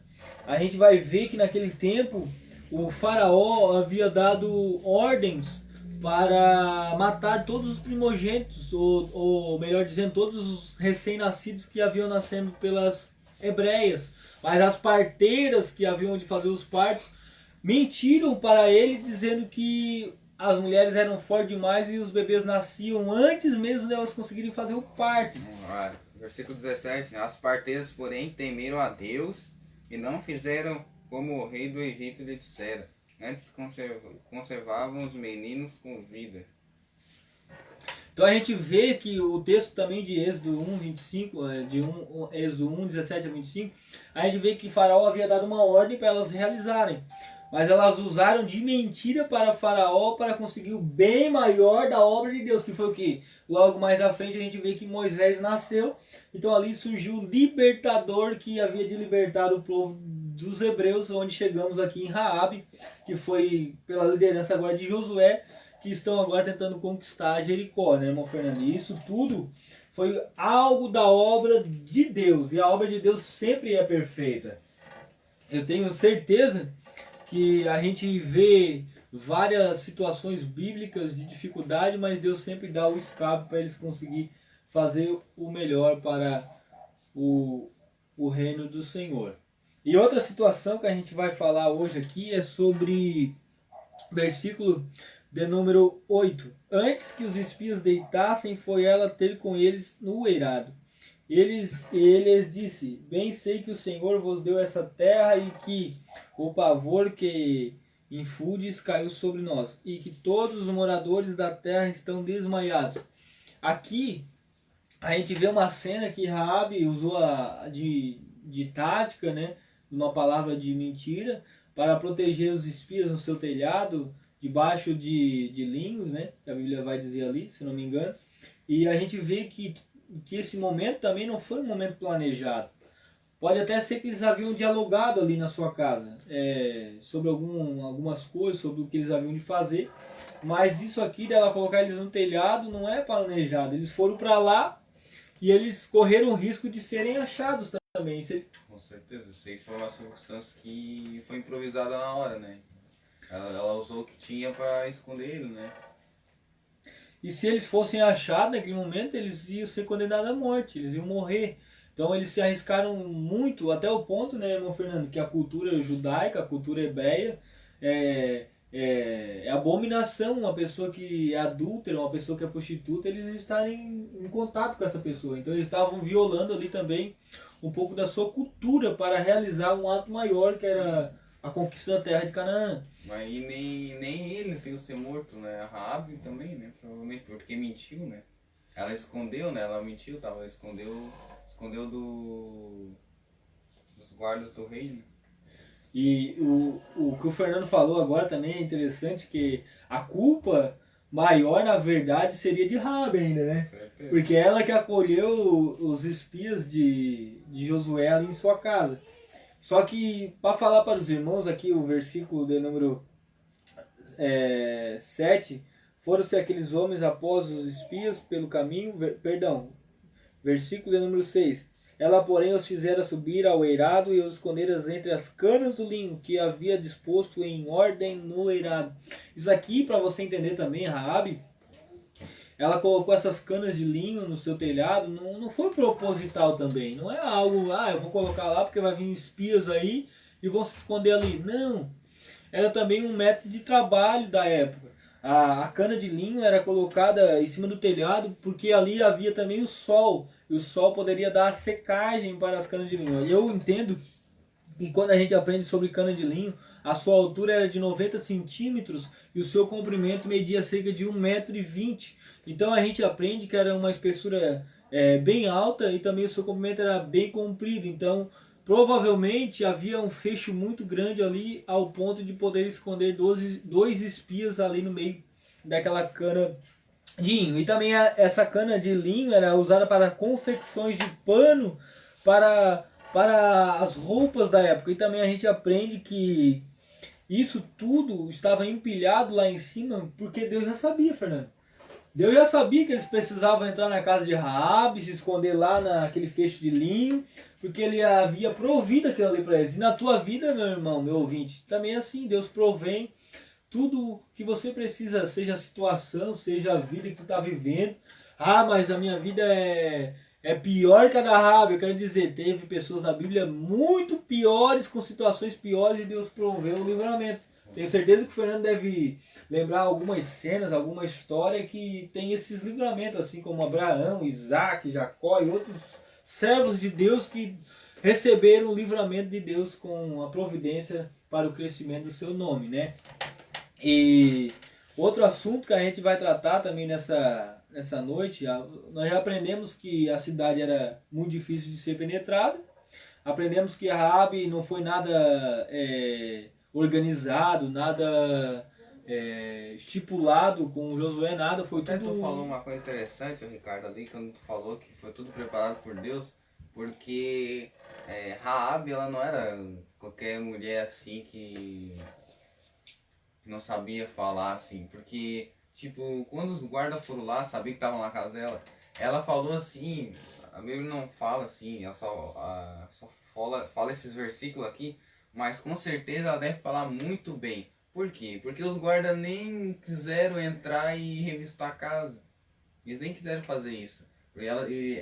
A gente vai ver que naquele tempo o faraó havia dado ordens para matar todos os primogênitos, ou melhor dizendo, todos os recém-nascidos que haviam nascendo pelas hebreias. Mas as parteiras que haviam de fazer os partos mentiram para ele, dizendo que as mulheres eram fortes demais e os bebês nasciam antes mesmo delas conseguirem fazer o parto. Versículo 17, né? As parteiras, porém, temeram a Deus e não fizeram como o rei do Egito lhe dissera. Antes conservavam os meninos com vida. Então a gente vê que o texto também de Êxodo 1, 25, Êxodo 1, 17 a 25, a gente vê que Faraó havia dado uma ordem para elas realizarem. Mas elas usaram de mentira para Faraó para conseguir o bem maior da obra de Deus, que foi o quê? Logo mais à frente a gente vê que Moisés nasceu, então ali surgiu o libertador que havia de libertar o povo dos hebreus, onde chegamos aqui em Raabe, que foi pela liderança agora de Josué, que estão agora tentando conquistar Jericó, né, irmão Fernando? E isso tudo foi algo da obra de Deus, e a obra de Deus sempre é perfeita. Eu tenho certeza que a gente vê várias situações bíblicas de dificuldade, mas Deus sempre dá o escape para eles conseguir fazer o melhor para o reino do Senhor. E outra situação que a gente vai falar hoje aqui é sobre versículo de número 8. Antes que os espias deitassem, foi ela ter com eles no eirado. Eles disse, bem sei que o Senhor vos deu essa terra e que o pavor que infundes caiu sobre nós e que todos os moradores da terra estão desmaiados. Aqui a gente vê uma cena que Raabe usou de tática, né, uma palavra de mentira, para proteger os espias no seu telhado, debaixo de linhos, né, que a Bíblia vai dizer ali, se não me engano. E a gente vê que esse momento também não foi um momento planejado. Pode até ser que eles haviam dialogado ali na sua casa sobre algumas coisas, sobre o que eles haviam de fazer, mas isso aqui dela colocar eles no telhado não é planejado. Eles foram para lá e eles correram o risco de serem achados também. Com certeza, isso aí foi uma circunstância que foi improvisada na hora, né? Ela usou o que tinha para esconder ele, né? E se eles fossem achados naquele momento, eles iam ser condenados à morte, eles iam morrer. Então eles se arriscaram muito, até o ponto, né, irmão Fernando, que a cultura judaica, a cultura hebreia, é abominação uma pessoa que é adúltera, uma pessoa que é prostituta, eles estarem em contato com essa pessoa. Então eles estavam violando ali também um pouco da sua cultura para realizar um ato maior, que era a conquista da terra de Canaã. Mas nem eles iam ser mortos, né? A Raabe também, né? Provavelmente porque mentiu, né? Ela escondeu, né? Ela mentiu, escondeu dos guardas do rei, né? E o que o Fernando falou agora também é interessante, que a culpa maior, na verdade, seria de Raabe ainda, né? Porque ela que acolheu os espias de Josué ali em sua casa. Só que, para falar para os irmãos aqui, o versículo de número 7, foram-se aqueles homens após os espias pelo caminho, versículo de número 6. Ela, porém, os fizera subir ao eirado e os esconderas entre as canas do linho que havia disposto em ordem no eirado. Isso aqui, para você entender também, Raabe, ela colocou essas canas de linho no seu telhado, não foi proposital também. Não é algo, eu vou colocar lá porque vai vir espias aí e vão se esconder ali. Não. Era também um método de trabalho da época. A cana de linho era colocada em cima do telhado porque ali havia também o sol. E o sol poderia dar a secagem para as canas de linho. Eu entendo E quando a gente aprende sobre cana de linho, a sua altura era de 90 centímetros e o seu comprimento media cerca de 1,20 m. Então a gente aprende que era uma espessura bem alta e também o seu comprimento era bem comprido. Então provavelmente havia um fecho muito grande ali ao ponto de poder esconder dois espias ali no meio daquela cana de linho. E também essa cana de linho era usada para confecções de pano para as roupas da época. E também a gente aprende que isso tudo estava empilhado lá em cima porque Deus já sabia, Fernando. Deus já sabia que eles precisavam entrar na casa de Raabe, se esconder lá naquele fecho de linho, porque ele havia provido aquilo ali para eles. E na tua vida, meu irmão, meu ouvinte, também é assim, Deus provém tudo que você precisa, seja a situação, seja a vida que tu está vivendo. Ah, mas a minha vida é pior que a da Raabe. Eu quero dizer, teve pessoas na Bíblia muito piores, com situações piores, e Deus proveu o livramento. Tenho certeza que o Fernando deve lembrar algumas cenas, alguma história que tem esses livramentos, assim como Abraão, Isaac, Jacó e outros servos de Deus que receberam o livramento de Deus com a providência para o crescimento do seu nome, né? E outro assunto que a gente vai tratar também nessa noite, nós já aprendemos que a cidade era muito difícil de ser penetrada. Aprendemos que a Raabe não foi nada organizado, nada estipulado com Josué, nada, foi Até tudo... tu falou uma coisa interessante, Ricardo, ali, quando tu falou que foi tudo preparado por Deus, porque Raabe, ela não era qualquer mulher assim que não sabia falar, assim, porque, tipo, quando os guardas foram lá, sabia que estavam na casa dela, ela falou assim, a Bíblia não fala assim, ela só fala esses versículos aqui, mas com certeza ela deve falar muito bem. Por quê? Porque os guardas nem quiseram entrar e revistar a casa. Eles nem quiseram fazer isso.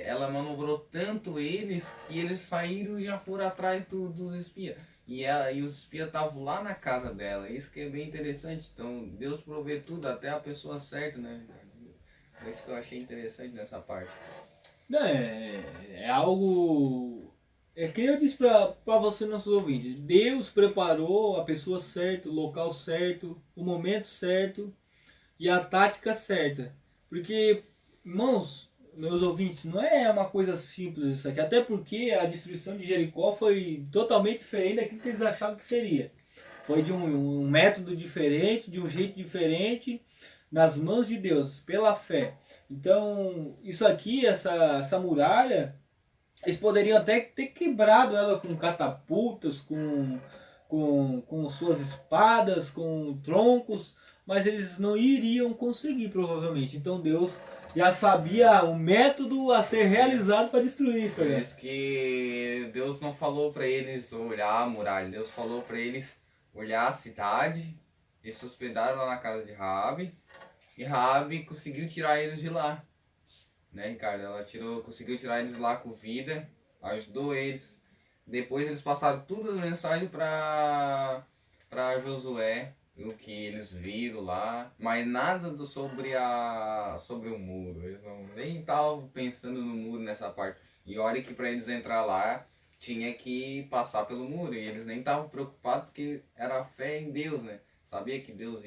Ela manobrou tanto eles que eles saíram e já foram atrás dos espias. E os espias estavam lá na casa dela. Isso que é bem interessante. Então Deus provê tudo, até a pessoa certa, né? É isso que eu achei interessante nessa parte. É algo... É que eu disse para você, nossos ouvintes, Deus preparou a pessoa certa, o local certo, o momento certo e a tática certa. Porque, irmãos, meus ouvintes, não é uma coisa simples isso aqui. Até porque a destruição de Jericó foi totalmente diferente daquilo que eles achavam que seria. Foi de um método diferente, de um jeito diferente, nas mãos de Deus, pela fé. Então, isso aqui, essa muralha... Eles poderiam até ter quebrado ela com catapultas, com suas espadas, com troncos, mas eles não iriam conseguir, provavelmente. Então Deus já sabia o método a ser realizado para destruir. Por isso que Deus não falou para eles olhar a muralha, Deus falou para eles olhar a cidade. Eles se hospedaram lá na casa de Raabe, e Raabe conseguiu tirar eles de lá. Né, Ricardo? Ela conseguiu tirar eles lá com vida, ajudou eles. Depois eles passaram todas as mensagens para Josué, o que eles viram lá, mas nada sobre o muro. Eles nem estavam pensando no muro nessa parte. E olha que para eles entrar lá tinha que passar pelo muro, e eles nem estavam preocupados porque era a fé em Deus, né? Sabia que Deus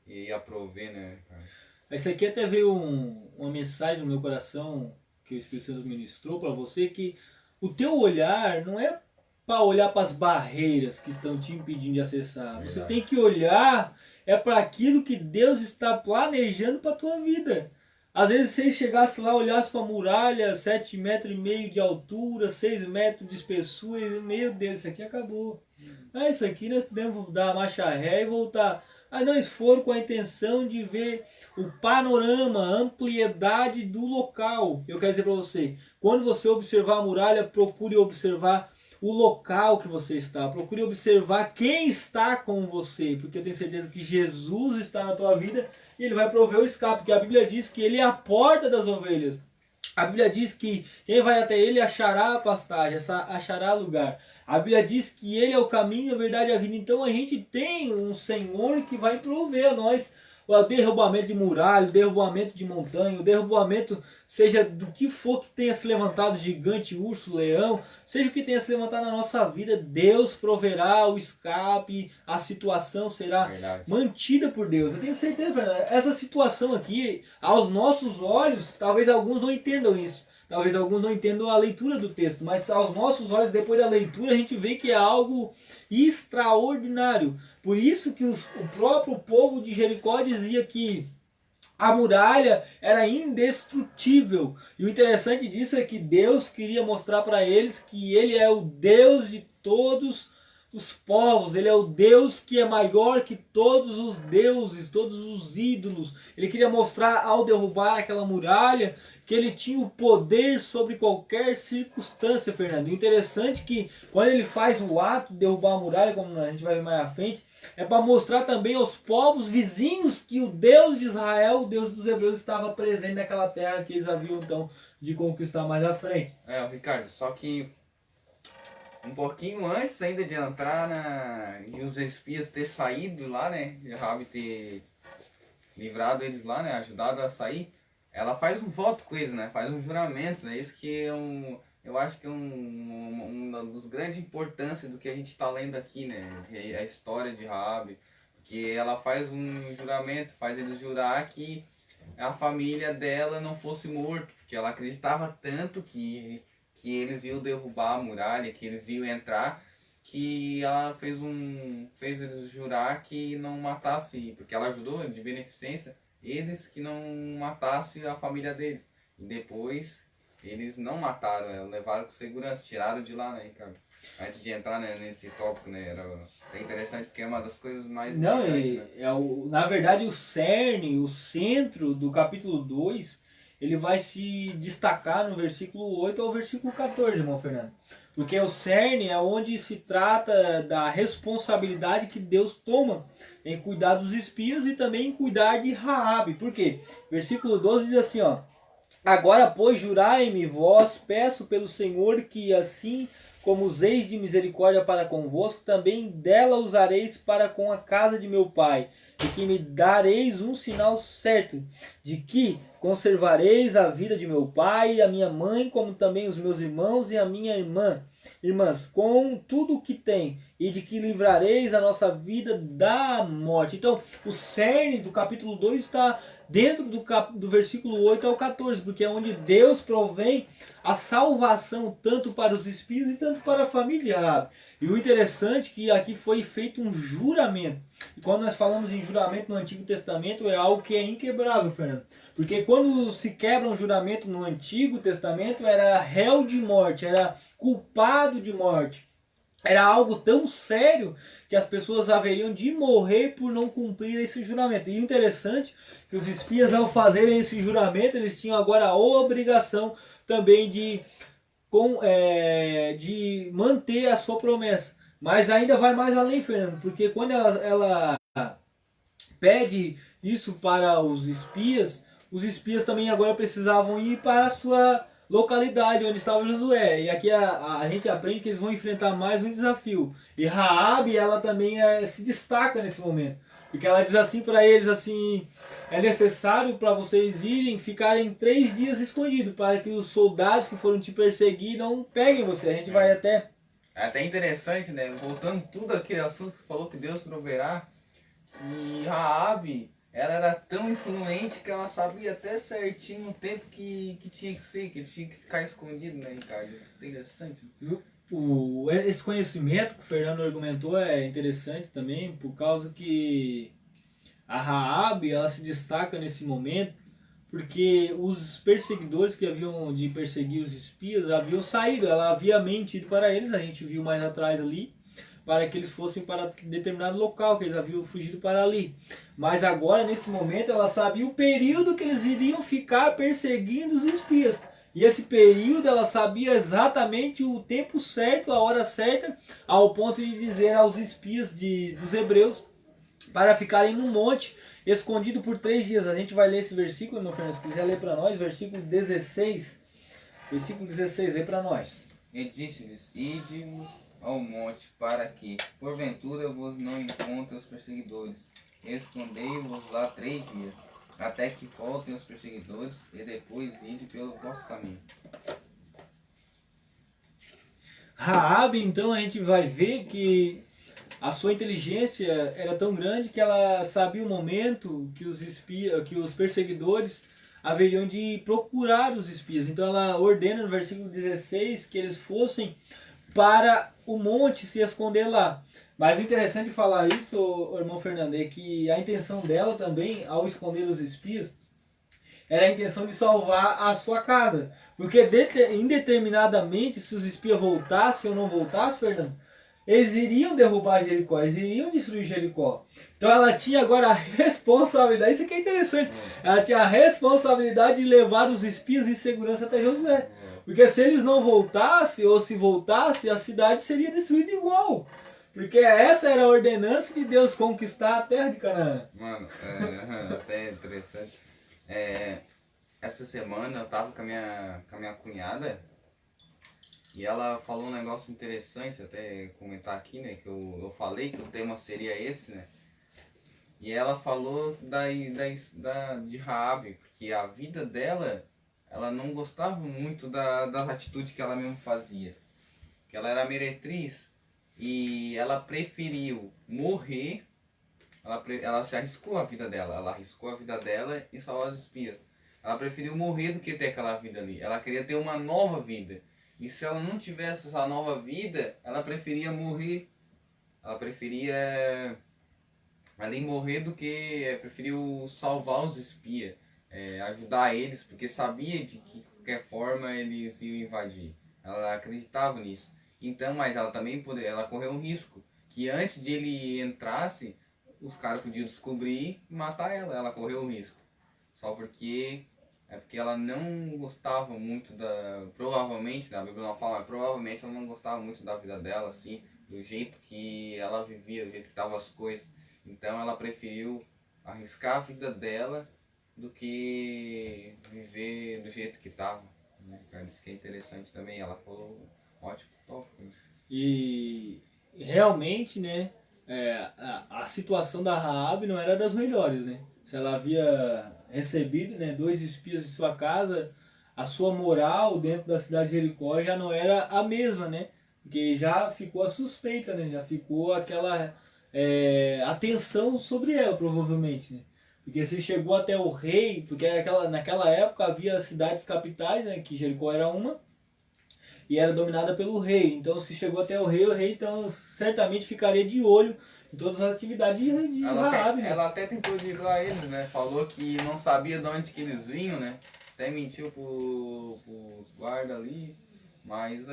ia prover, né, cara? Isso aqui até veio uma mensagem no meu coração que o Espírito Santo ministrou para você, que o teu olhar não é para olhar para as barreiras que estão te impedindo de acessar. Verdade. Você tem que olhar para aquilo que Deus está planejando para a tua vida. Às vezes se ele chegasse lá, olhasse para a muralha, 7,5 metros de altura, 6 metros de espessura, e, meu Deus, isso aqui acabou. Isso aqui nós podemos dar a marcha ré e voltar. Mas nós foram com a intenção de ver o panorama, a ampliedade do local. Eu quero dizer para você, quando você observar a muralha, procure observar o local que você está. Procure observar quem está com você, porque eu tenho certeza que Jesus está na tua vida e Ele vai prover o escape, porque a Bíblia diz que Ele é a porta das ovelhas. A Bíblia diz que quem vai até Ele achará a pastagem, achará lugar. A Bíblia diz que Ele é o caminho, a verdade e a vida. Então a gente tem um Senhor que vai prover a nós o derrubamento de muralha, o derrubamento de montanha, o derrubamento, seja do que for que tenha se levantado, gigante, urso, leão, seja o que tenha se levantado na nossa vida, Deus proverá o escape, a situação será Verdade. mantida por Deus. Eu tenho certeza, Fernando, essa situação aqui, aos nossos olhos, talvez alguns não entendam isso. Talvez alguns não entendam a leitura do texto, mas aos nossos olhos, depois da leitura, a gente vê que é algo extraordinário. Por isso que o próprio povo de Jericó dizia que a muralha era indestrutível. E o interessante disso é que Deus queria mostrar para eles que Ele é o Deus de todos os povos. Ele é o Deus que é maior que todos os deuses, todos os ídolos. Ele queria mostrar ao derrubar aquela muralha que ele tinha o poder sobre qualquer circunstância, Fernando. O interessante é que quando ele faz o ato de derrubar a muralha, como a gente vai ver mais à frente, é para mostrar também aos povos vizinhos que o Deus de Israel, o Deus dos hebreus, estava presente naquela terra que eles haviam então de conquistar mais à frente. Ricardo, só que um pouquinho antes ainda de entrar e os espias ter saído lá, né, Rabi ter livrado eles lá, né, ajudado a sair, ela faz um voto com eles, né? Faz um juramento, né? Isso que é eu acho que é um dos grandes importâncias do que a gente está lendo aqui, né? A história de Raabe, porque ela faz um juramento, faz eles jurar que a família dela não fosse morta, porque ela acreditava tanto que eles iam derrubar a muralha, que eles iam entrar, que ela fez eles jurar que não matasse, porque ela ajudou de beneficência eles, que não matassem a família deles. E depois eles não mataram, levaram com segurança, tiraram de lá, né, Ricardo? Antes de entrar, né, nesse tópico, né, era interessante porque é uma das coisas mais importantes, né? Na verdade o cerne, o centro do capítulo 2, ele vai se destacar no versículo 8 ao versículo 14, irmão Fernando. Porque o cerne é onde se trata da responsabilidade que Deus toma em cuidar dos espias e também em cuidar de Raabe. Por quê? Versículo 12 diz assim, ó: agora, pois, jurai-me vós, peço pelo Senhor, que assim como useis de misericórdia para convosco, também dela usareis para com a casa de meu pai, e que me dareis um sinal certo, de que conservareis a vida de meu pai e a minha mãe, como também os meus irmãos e a minha irmãs, com tudo o que tem, e de que livrareis a nossa vida da morte. Então, o cerne do capítulo 2 está dentro do versículo 8 ao 14, porque é onde Deus provém a salvação tanto para os espias e tanto para a família. E o interessante é que aqui foi feito um juramento. E quando nós falamos em juramento no Antigo Testamento, é algo que é inquebrável, Fernando. Porque quando se quebra um juramento no Antigo Testamento, era réu de morte, era culpado de morte. Era algo tão sério que as pessoas haveriam de morrer por não cumprir esse juramento. E o interessante é que os espias, ao fazerem esse juramento, eles tinham agora a obrigação também de manter a sua promessa. Mas ainda vai mais além, Fernando, porque quando ela pede isso para os espias também agora precisavam ir para a sua localidade onde estava Josué. E aqui a gente aprende que eles vão enfrentar mais um desafio. E Raabe, ela também se destaca nesse momento. Porque ela diz assim para eles, assim: é necessário para vocês ficarem 3 dias escondidos, para que os soldados que foram te perseguir não peguem você. A gente vai até... É até interessante, né? Voltando tudo aquele assunto que falou que Deus proverá, que Raabe, ela era tão influente que ela sabia até certinho o tempo que tinha que ser, que ele tinha que ficar escondido, né, Ricardo? Interessante. Esse conhecimento que o Fernando argumentou é interessante também, por causa que a Raabe, ela se destaca nesse momento, porque os perseguidores que haviam de perseguir os espias haviam saído, ela havia mentido para eles, a gente viu mais atrás ali, para que eles fossem para determinado local, que eles haviam fugido para ali. Mas agora, nesse momento, ela sabia o período que eles iriam ficar perseguindo os espias. E esse período ela sabia exatamente o tempo certo, a hora certa, ao ponto de dizer aos espias dos hebreus para ficarem no monte, escondido por 3 dias. A gente vai ler esse versículo, meu Fernando, se quiser ler para nós, versículo 16. Versículo 16, lê para nós. E disse-lhes: ide-vos ao monte, para que, porventura, vos não encontrem os perseguidores, escondei-vos lá 3 dias, até que voltem os perseguidores, e depois ide pelo vosso caminho. Raabe, então, a gente vai ver que a sua inteligência era tão grande que ela sabia o momento que que os perseguidores haveriam de procurar os espias. Então ela ordena no versículo 16 que eles fossem para o monte se esconder lá. Mas o interessante de falar isso, ô, irmão Fernando, é que a intenção dela também, ao esconder os espias, era a intenção de salvar a sua casa. Porque indeterminadamente, se os espias voltassem ou não voltassem, Fernando, eles iriam derrubar Jericó, eles iriam destruir Jericó. Então ela tinha agora a responsabilidade, isso aqui é interessante, ela tinha a responsabilidade de levar os espias em segurança até Josué. Porque se eles não voltassem, ou se voltassem, a cidade seria destruída igual. Porque essa era a ordenança de Deus, conquistar a terra de Canaã. Mano, até interessante. Essa semana eu tava com a minha cunhada e ela falou um negócio interessante, até comentar aqui, né? Que eu falei que o tema seria esse, né? E ela falou de Raabe, porque a vida dela, ela não gostava muito das atitudes que ela mesmo fazia. Que ela era meretriz e ela preferiu morrer. Ela já arriscou a vida dela, ela arriscou a vida dela e salvar os espias. Ela preferiu morrer do que ter aquela vida ali. Ela queria ter uma nova vida. E se ela não tivesse essa nova vida, ela preferia morrer. Ela preferia ali morrer do que preferiu salvar os espias, ajudar eles, porque sabia de que de qualquer forma eles iam invadir. Ela acreditava nisso. Então, mas ela também ela correu um risco que antes de ele entrasse, os caras podiam descobrir e matar ela. Ela correu um risco. Só porque ela não gostava muito provavelmente, a Bíblia não fala, mas provavelmente ela não gostava muito da vida dela, assim, do jeito que ela vivia, do jeito que estavam as coisas. Então ela preferiu arriscar a vida dela do que viver do jeito que estava, né? Isso que é interessante também. Ela falou, ótimo, top. E realmente, né, a situação da Raabe não era das melhores, né? Se ela havia recebido, né, 2 espias em sua casa, a sua moral dentro da cidade de Jericó já não era a mesma, né? Porque já ficou a suspeita, né? Já ficou aquela atenção sobre ela, provavelmente, né? Porque se chegou até o rei, porque naquela época havia cidades capitais, né? Que Jericó era uma, e era dominada pelo rei. Então se chegou até o rei então certamente ficaria de olho em todas as atividades de Raabe, né? Ela até tentou driblar eles, né? Falou que não sabia de onde que eles vinham, né? Até mentiu pros guardas ali. Mas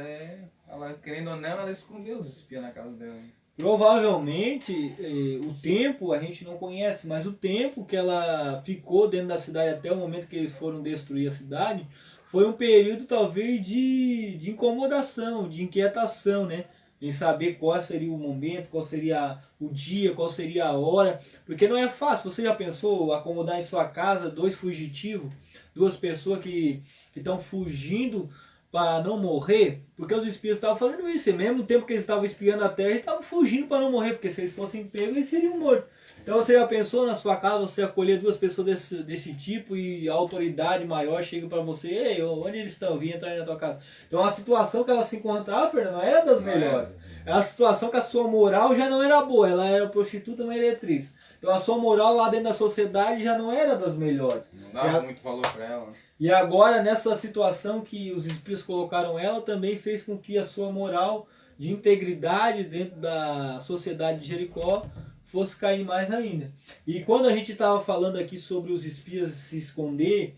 ela, querendo ou não, ela escondeu os espias na casa dela. Provavelmente o tempo a gente não conhece, mas o tempo que ela ficou dentro da cidade até o momento que eles foram destruir a cidade foi um período talvez de incomodação, de inquietação, né? Em saber qual seria o momento, qual seria o dia, qual seria a hora, porque não é fácil. Você já pensou acomodar em sua casa 2 fugitivos, 2 pessoas que estão fugindo para não morrer? Porque os espias estavam fazendo isso, e mesmo tempo que eles estavam espiando a terra, eles estavam fugindo para não morrer, porque se eles fossem pegos, eles seriam mortos. Então você já pensou na sua casa, você acolher 2 pessoas desse tipo e a autoridade maior chega para você, ei, onde eles estão? Vim entrar na tua casa. Então a situação que ela se encontrava, Fernando, não era das melhores. É a situação que a sua moral já não era boa, ela era prostituta, meretriz. Então a sua moral lá dentro da sociedade já não era das melhores. Não dava muito valor para ela, né? E agora, nessa situação que os espias colocaram ela, também fez com que a sua moral de integridade dentro da sociedade de Jericó fosse cair mais ainda. E quando a gente estava falando aqui sobre os espias se esconder,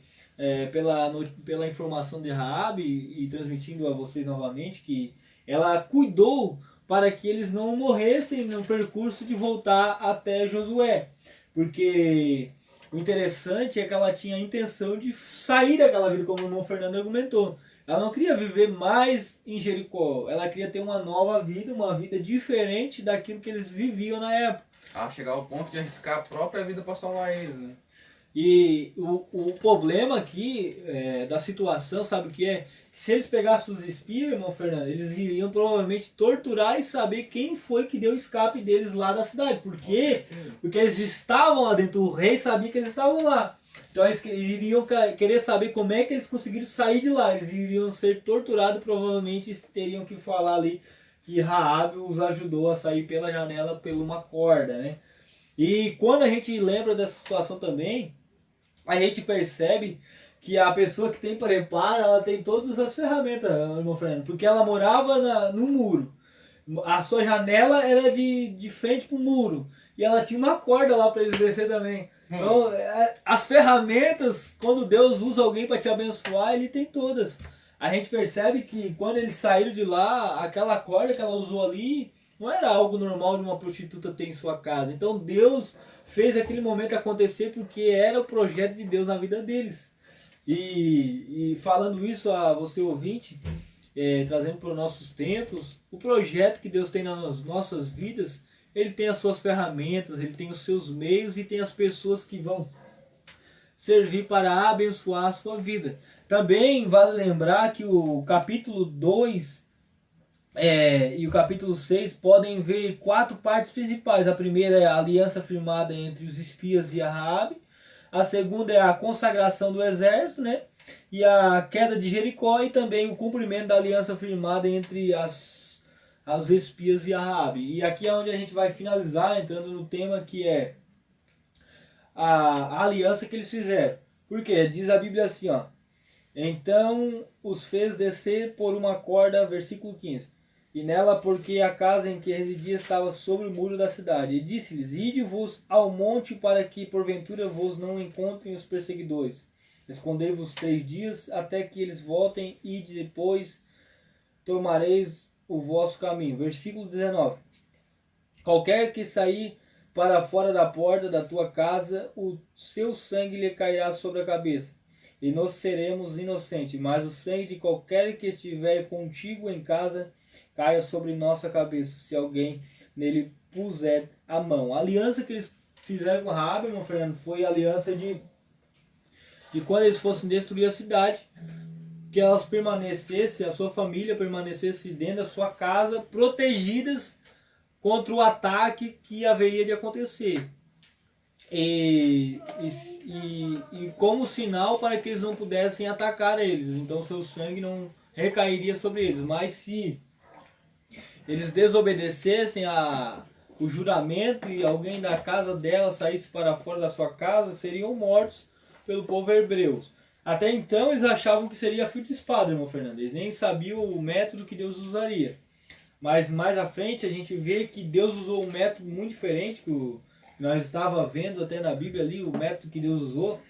pela informação de Raabe, e transmitindo a vocês novamente, que ela cuidou para que eles não morressem no percurso de voltar até Josué. Porque o interessante é que ela tinha a intenção de sair daquela vida, como o irmão Fernando argumentou. Ela não queria viver mais em Jericó. Ela queria ter uma nova vida, uma vida diferente daquilo que eles viviam na época. Chegar ao ponto de arriscar a própria vida para salvar eles, né? E o problema aqui da situação, sabe o que é? Que se eles pegassem os espias, irmão Fernando, eles iriam provavelmente torturar e saber quem foi que deu o escape deles lá da cidade. Por quê? Porque eles estavam lá dentro, o rei sabia que eles estavam lá. Então eles iriam querer saber como é que eles conseguiram sair de lá. Eles iriam ser torturados, provavelmente teriam que falar ali que Raabe os ajudou a sair pela janela por uma corda, né? E quando a gente lembra dessa situação também, a gente percebe que a pessoa que tem preparo, ela tem todas as ferramentas, irmão Fernando, porque ela morava no muro. A sua janela era de frente pro muro. E ela tinha uma corda lá para eles descer também. Então, as ferramentas, quando Deus usa alguém para te abençoar, ele tem todas. A gente percebe que quando eles saíram de lá, aquela corda que ela usou ali não era algo normal de uma prostituta ter em sua casa. Então Deus fez aquele momento acontecer porque era o projeto de Deus na vida deles. E falando isso a você ouvinte, trazendo para os nossos tempos, o projeto que Deus tem nas nossas vidas, ele tem as suas ferramentas, ele tem os seus meios e tem as pessoas que vão servir para abençoar a sua vida. Também vale lembrar que o capítulo 2 e o capítulo 6 podem ver 4 partes principais. A primeira é a aliança firmada entre os espias e a Raabe. A segunda é a consagração do exército, né? E a queda de Jericó e também o cumprimento da aliança firmada entre os espias e a Raabe. E aqui é onde a gente vai finalizar, entrando no tema que é a aliança que eles fizeram. Por quê? Diz a Bíblia assim, ó. Então os fez descer por uma corda, versículo 15. E nela, porque a casa em que residia estava sobre o muro da cidade. E disse-lhes, ide-vos ao monte para que porventura vos não encontrem os perseguidores. Escondei-vos 3 dias até que eles voltem e depois tomareis o vosso caminho. Versículo 19. Qualquer que sair para fora da porta da tua casa, o seu sangue lhe cairá sobre a cabeça. E nós seremos inocentes, mas o sangue de qualquer que estiver contigo em casa caia sobre nossa cabeça, se alguém nele puser a mão. A aliança que eles fizeram com Raabe, irmão Fernando, foi a aliança de quando eles fossem destruir a cidade, que elas permanecessem, a sua família permanecesse dentro da sua casa, protegidas contra o ataque que haveria de acontecer. E como sinal para que eles não pudessem atacar eles. Então seu sangue não recairia sobre eles. Mas se eles desobedecessem o juramento e alguém da casa dela saísse para fora da sua casa, seriam mortos pelo povo hebreu. Até então eles achavam que seria fio de espada, irmão Fernando. Eles nem sabiam o método que Deus usaria. Mas mais à frente a gente vê que Deus usou um método muito diferente, que nós estávamos vendo até na Bíblia ali, o método que Deus usou,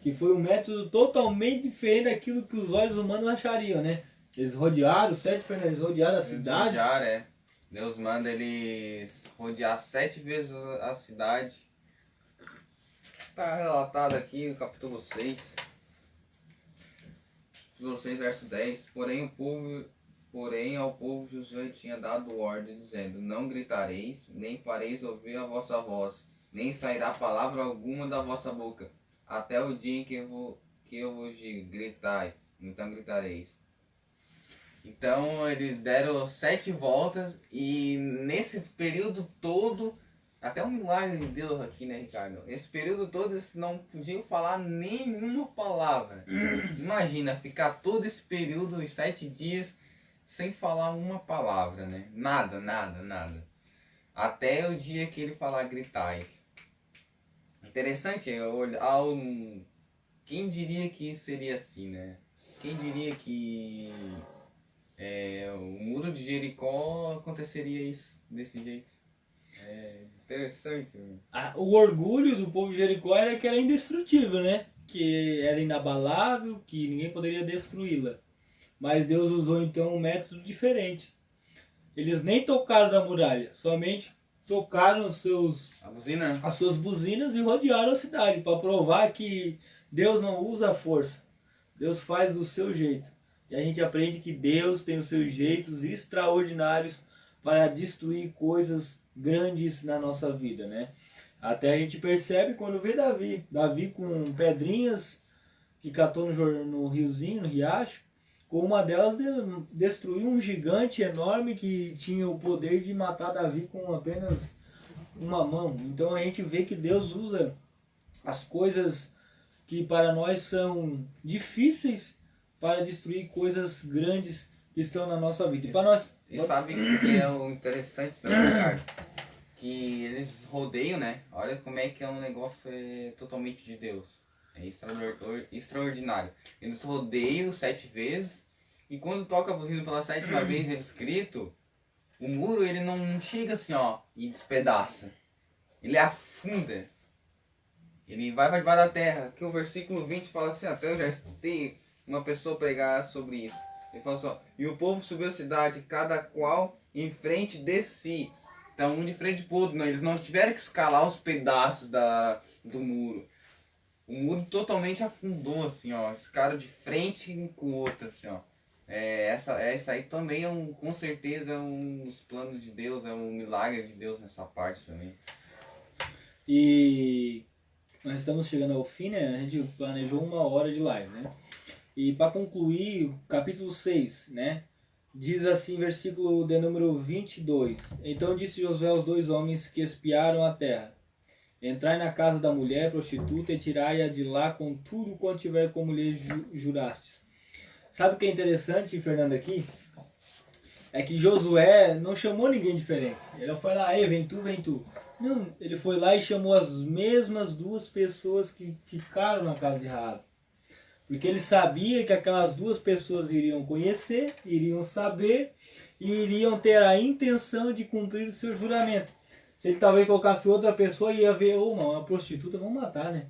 que foi um método totalmente diferente daquilo que os olhos humanos achariam, né? Eles rodearam, certo, Fernando? Eles rodearam a cidade. Rodearam, Deus manda eles rodear 7 vezes a cidade. Está relatado aqui no capítulo 6. Capítulo 6, verso 10. Porém ao povo Josué tinha dado ordem, dizendo, não gritareis, nem fareis ouvir a vossa voz, nem sairá palavra alguma da vossa boca, até o dia em que eu vos gritai, então gritareis. Então eles deram 7 voltas e nesse período todo, até um milagre de Deus aqui, né, Ricardo? Esse período todo eles não podiam falar nenhuma palavra. Imagina, ficar todo esse período, os 7 dias, sem falar uma palavra, né? Nada. Até o dia que ele falar gritai. Interessante, quem diria que isso seria assim, né? Quem diria que o muro de Jericó aconteceria isso, desse jeito? É interessante. Né? O orgulho do povo de Jericó era que era indestrutível, né? Que era inabalável, que ninguém poderia destruí-la. Mas Deus usou então um método diferente. Eles nem tocaram na muralha, somente tocaram as suas buzinas e rodearam a cidade, para provar que Deus não usa a força. Deus faz do seu jeito. E a gente aprende que Deus tem os seus jeitos extraordinários para destruir coisas grandes na nossa vida, né? Até a gente percebe quando vê Davi com pedrinhas que catou no riozinho, no riacho, com uma delas destruiu um gigante enorme que tinha o poder de matar Davi com apenas uma mão. Então a gente vê que Deus usa as coisas que para nós são difíceis para destruir coisas grandes que estão na nossa vida. E para nós... E sabe o que é o interessante também, Ricardo? Que eles rodeiam, né? Olha como é que é um negócio totalmente de Deus. É extraordinário. Eles rodeiam 7 vezes e quando toca a buzina pela 7ª vez ele escrito, o muro ele não chega assim, ó, e despedaça. Ele afunda. Ele vai para debaixo da terra. Que o versículo 20 fala assim, até eu já escutei uma pessoa pregar sobre isso. Ele fala assim, ó, e o povo subiu a cidade, cada qual em frente de si. Então, um de frente pro outro. Não, eles não tiveram que escalar os pedaços do muro. O muro totalmente afundou, assim, ó. Esse cara de frente um com o outro, assim, ó. Essa aí também com certeza é um dos planos de Deus, é um milagre de Deus nessa parte também. E nós estamos chegando ao fim, né? A gente planejou 1 hora de live, né? E para concluir, o capítulo 6, né? Diz assim, versículo de número 22. Então disse Josué aos 2 homens que espiaram a terra: entrai na casa da mulher prostituta e tirai-a de lá com tudo quanto tiver como lhe jurastes. Sabe o que é interessante, Fernando, aqui? É que Josué não chamou ninguém diferente. Ele foi lá, ei, vem tu, vem tu. Não, ele foi lá e chamou as mesmas 2 pessoas que ficaram na casa de Raabe. Porque ele sabia que aquelas 2 pessoas iriam conhecer, iriam saber e iriam ter a intenção de cumprir o seu juramento. Se ele talvez colocasse outra pessoa, ia ver, uma prostituta, vamos matar, né?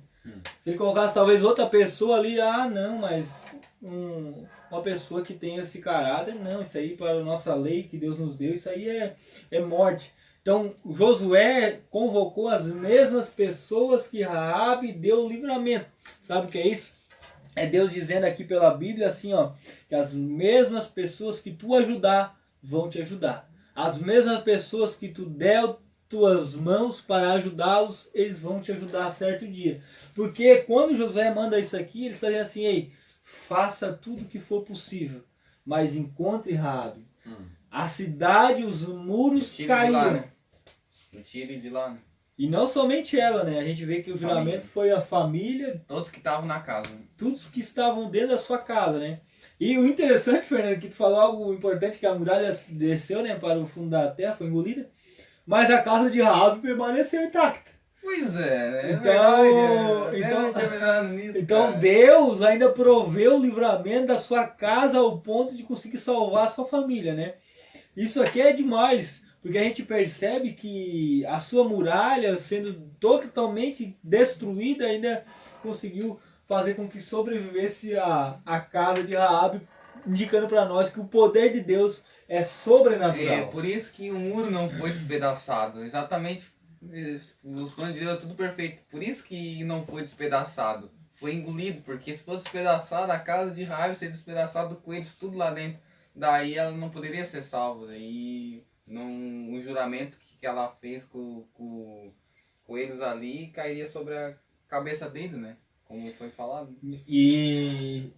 Se ele colocasse talvez outra pessoa ali, não, mas uma pessoa que tem esse caráter, não, isso aí para a nossa lei que Deus nos deu, isso aí é morte. Então Josué convocou as mesmas pessoas que Raabe deu o livramento. Sabe o que é isso? É Deus dizendo aqui pela Bíblia assim, ó, que as mesmas pessoas que tu ajudar vão te ajudar. As mesmas pessoas que tu der tuas mãos para ajudá-los, eles vão te ajudar certo dia. Porque quando Josué manda isso aqui, ele está dizendo assim, ei, faça tudo o que for possível, mas encontre Raabe. A cidade, os muros caíram. Me tire de lá, né? E não somente ela, né? A gente vê que o juramento foi a família. Todos que estavam na casa. Né? Todos que estavam dentro da sua casa, né? E o interessante, Fernando, que tu falou algo importante, que a muralha desceu, né, para o fundo da terra, foi engolida. Mas a casa de Raabe permaneceu intacta. Pois é, né? Então Deus ainda proveu o livramento da sua casa ao ponto de conseguir salvar a sua família, né? Isso aqui é demais, porque a gente percebe que a sua muralha, sendo totalmente destruída, ainda conseguiu fazer com que sobrevivesse a casa de Raabe, indicando para nós que o poder de Deus é sobrenatural. É por isso que o muro não foi despedaçado. Exatamente, os planos de Deus é tudo perfeito. Por isso que não foi despedaçado. Foi engolido, porque se fosse despedaçado, a casa de Raabe seria despedaçado com eles tudo lá dentro. Daí ela não poderia ser salva. E o juramento que ela fez com eles ali cairia sobre a cabeça deles, né? Como foi falado. E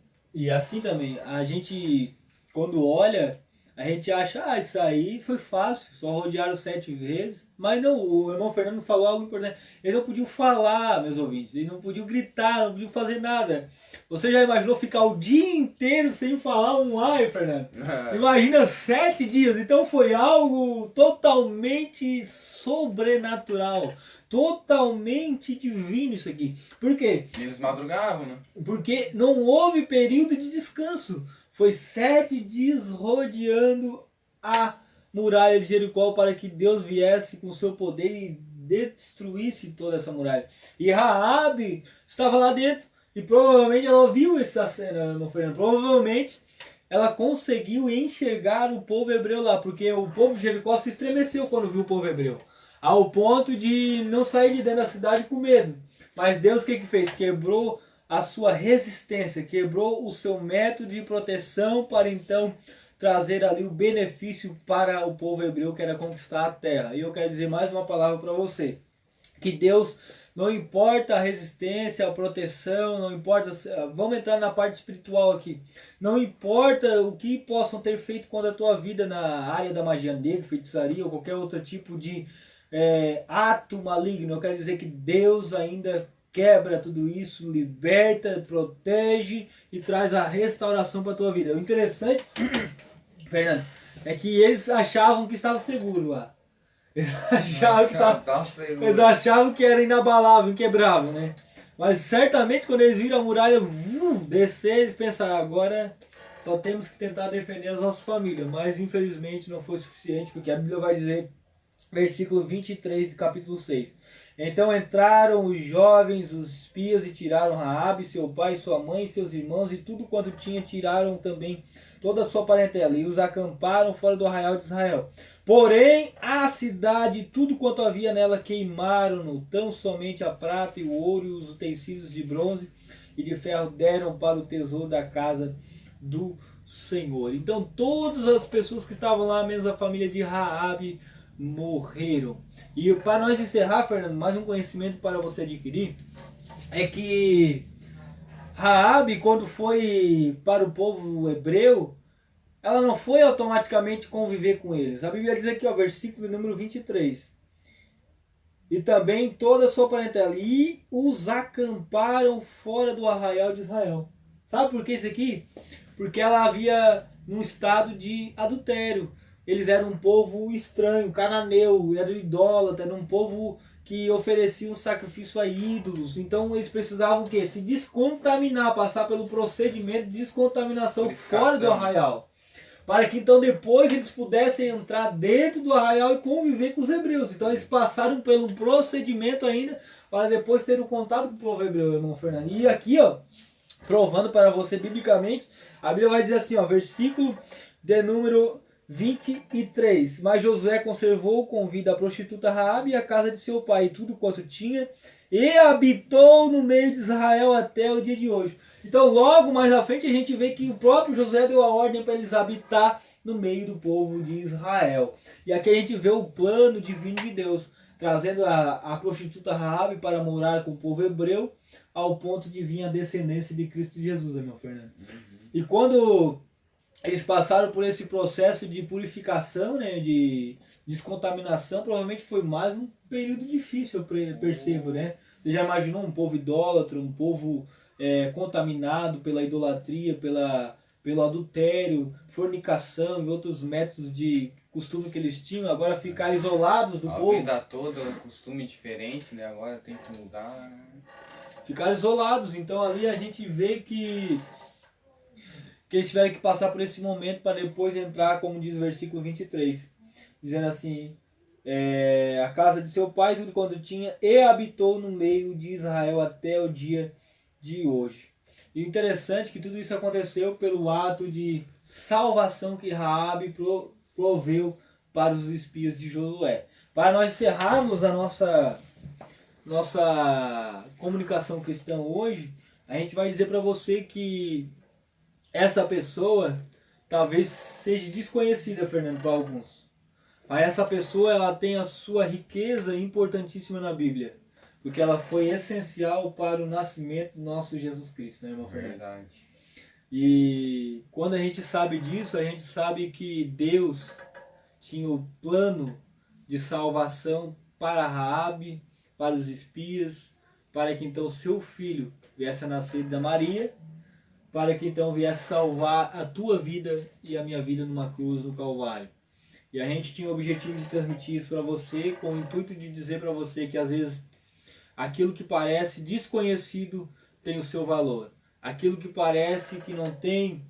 assim também, a gente, quando olha, a gente acha, isso aí foi fácil, só rodearam 7 vezes. Mas não, o irmão Fernando falou algo importante. Eles não podiam falar, meus ouvintes, eles não podiam gritar, não podiam fazer nada. Você já imaginou ficar o dia inteiro sem falar um ai, Fernando? Imagina 7 dias, então foi algo totalmente sobrenatural. Totalmente divino isso aqui. Por quê? Eles madrugavam, né? Porque não houve período de descanso. Foi 7 dias rodeando a muralha de Jericó para que Deus viesse com seu poder e destruísse toda essa muralha. E Raabe estava lá dentro e provavelmente ela viu essa cena, meu Fernando. Provavelmente ela conseguiu enxergar o povo hebreu lá, porque o povo de Jericó se estremeceu quando viu o povo hebreu. Ao ponto de não sair de dentro da cidade com medo. Mas Deus o que fez? Quebrou a sua resistência, quebrou o seu método de proteção para então trazer ali o benefício para o povo hebreu, que era conquistar a terra. E eu quero dizer mais uma palavra para você. que Deus, não importa a resistência, a proteção, não importa, vamos entrar na parte espiritual aqui, não importa o que possam ter feito contra a tua vida na área da magia negra, feitiçaria ou qualquer outro tipo de ato maligno, eu quero dizer que Deus ainda quebra tudo isso, liberta, protege e traz a restauração para a tua vida. O interessante, Fernando, é que eles achavam que estavam seguros lá. Eles achavam que era inabalável, inquebrável, né? Mas certamente quando eles viram a muralha descer, eles pensaram, agora só temos que tentar defender as nossas famílias. Mas infelizmente não foi suficiente, porque a Bíblia vai dizer, versículo 23 do capítulo 6. Então entraram os jovens, os espias, e tiraram Raabe, seu pai, sua mãe, seus irmãos, e tudo quanto tinha, tiraram também toda a sua parentela, e os acamparam fora do arraial de Israel. Porém, a cidade, tudo quanto havia nela, queimaram-no, tão somente a prata e o ouro e os utensílios de bronze e de ferro deram para o tesouro da casa do Senhor. Então todas as pessoas que estavam lá, menos a família de Raabe, morreram. E para nós encerrar, Fernando, mais um conhecimento para você adquirir, é que Raabe, quando foi para o povo hebreu, ela não foi automaticamente conviver com eles. A Bíblia diz aqui, ó, versículo número 23. E também toda a sua parentela, e os acamparam fora do arraial de Israel. Sabe por que isso aqui? Porque ela havia num estado de adultério. Eles eram um povo estranho, cananeu, era idólatra, era um povo que oferecia um sacrifício a ídolos. Então eles precisavam o quê? Se descontaminar, passar pelo procedimento de descontaminação fora do arraial. Para que então depois eles pudessem entrar dentro do arraial e conviver com os hebreus. Então eles passaram por um procedimento ainda para depois ter um contato com o povo hebreu, irmão Fernando. E aqui, ó, provando para você biblicamente, a Bíblia vai dizer assim, ó, versículo de número 23. Mas Josué conservou com vida a prostituta Raabe e a casa de seu pai, e tudo quanto tinha, e habitou no meio de Israel até o dia de hoje. Então logo mais à frente a gente vê que o próprio Josué deu a ordem para eles habitar no meio do povo de Israel. E aqui a gente vê o plano divino de Deus, trazendo a prostituta Raabe para morar com o povo hebreu, ao ponto de vir a descendência de Cristo Jesus, meu Fernando. E quando eles passaram por esse processo de purificação, né, de descontaminação, provavelmente foi mais um período difícil, eu percebo, né? Você já imaginou um povo idólatra, um povo contaminado pela idolatria, pelo adultério, fornicação e outros métodos de costume que eles tinham, agora ficar isolados do povo? A vida toda, um costume diferente, né? Agora tem que mudar. Ficar isolados, então ali a gente vê que eles tiveram que passar por esse momento para depois entrar, como diz o versículo 23, dizendo assim, a casa de seu pai, tudo quanto tinha, e habitou no meio de Israel até o dia de hoje. E o interessante é que tudo isso aconteceu pelo ato de salvação que Raabe proveu para os espias de Josué. Para nós encerrarmos a nossa comunicação cristã hoje, a gente vai dizer para você que essa pessoa talvez seja desconhecida, Fernando, para alguns. Mas essa pessoa, ela tem a sua riqueza importantíssima na Bíblia, porque ela foi essencial para o nascimento do nosso Jesus Cristo, né, irmão Fernando? Verdade. E quando a gente sabe disso, a gente sabe que Deus tinha o plano de salvação para Raabe, para os espias, para que então seu filho viesse a nascer da Maria, para que então viesse salvar a tua vida e a minha vida numa cruz no Calvário. E a gente tinha o objetivo de transmitir isso para você, com o intuito de dizer para você que às vezes aquilo que parece desconhecido tem o seu valor. Aquilo que parece que não tem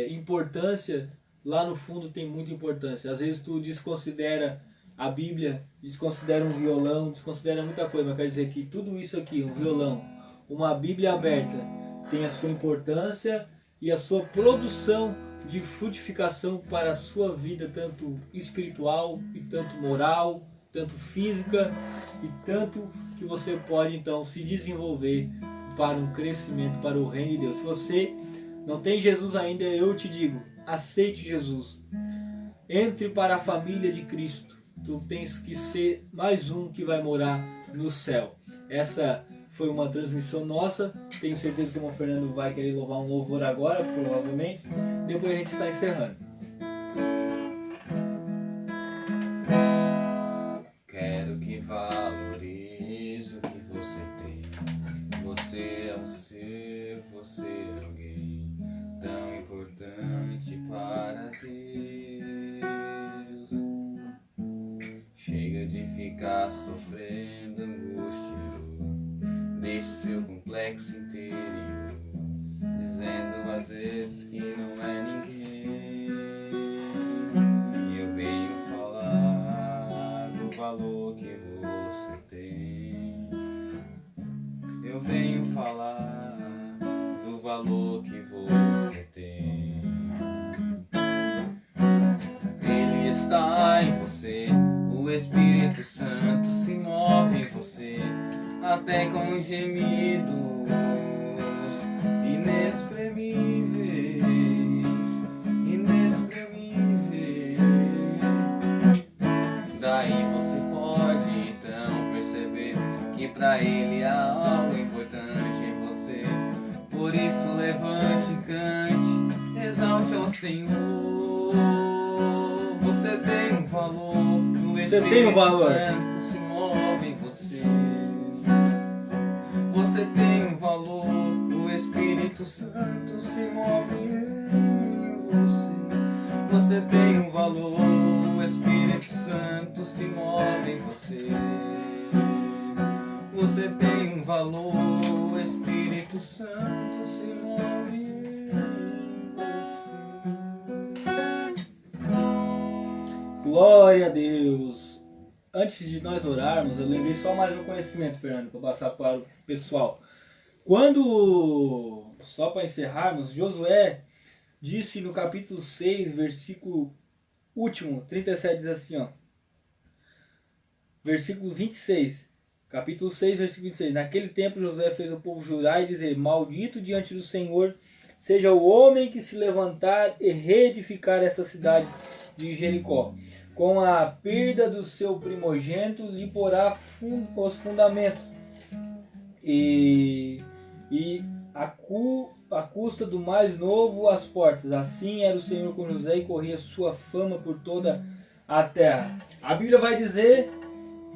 importância, lá no fundo tem muita importância. Às vezes tu desconsidera a Bíblia, desconsidera um violão, desconsidera muita coisa, mas quer dizer que tudo isso aqui, um violão, uma Bíblia aberta, tem a sua importância e a sua produção de frutificação para a sua vida, tanto espiritual e tanto moral, tanto física e tanto que você pode então se desenvolver para um crescimento para o reino de Deus. Se você não tem Jesus ainda, eu te digo, aceite Jesus. Entre para a família de Cristo, tu tens que ser mais um que vai morar no céu. Essa foi uma transmissão nossa. Tenho certeza que o irmão Fernando vai querer louvar um louvor agora, provavelmente. Depois a gente está encerrando. Quero que valorize o que você tem. Você é um ser, você é alguém tão importante para Deus. Chega de ficar sofrendo angústia, deixe seu complexo interior, dizendo às vezes que não é ninguém. E eu venho falar do valor que você tem. Eu venho falar do valor que você tem. Ele está em você, o Espírito Santo se move em você, até com gemidos inexprimíveis, inexprimíveis. Daí você pode então perceber que pra ele há algo importante em você. Por isso levante e cante, exalte ao Senhor. Você tem um valor, o Você tem um valor. Santo se move em você. Você tem um valor, o Espírito Santo se move em você. Você tem um valor, o Espírito Santo se move em você. Você tem um valor, o Espírito Santo se move em você. Glória a Deus. Antes de nós orarmos, eu lembrei só mais um conhecimento, Fernando, para passar para o pessoal. Quando, só para encerrarmos, Josué disse no capítulo 6, versículo último, 37, diz assim, ó. Versículo 26. Capítulo 6, versículo 26. Naquele tempo Josué fez o povo jurar e dizer: maldito diante do Senhor seja o homem que se levantar e reedificar essa cidade de Jericó. Com a perda do seu primogênito lhe porá os fundamentos, e a custa do mais novo as portas. Assim era o Senhor com José e corria sua fama por toda a terra. A Bíblia vai dizer,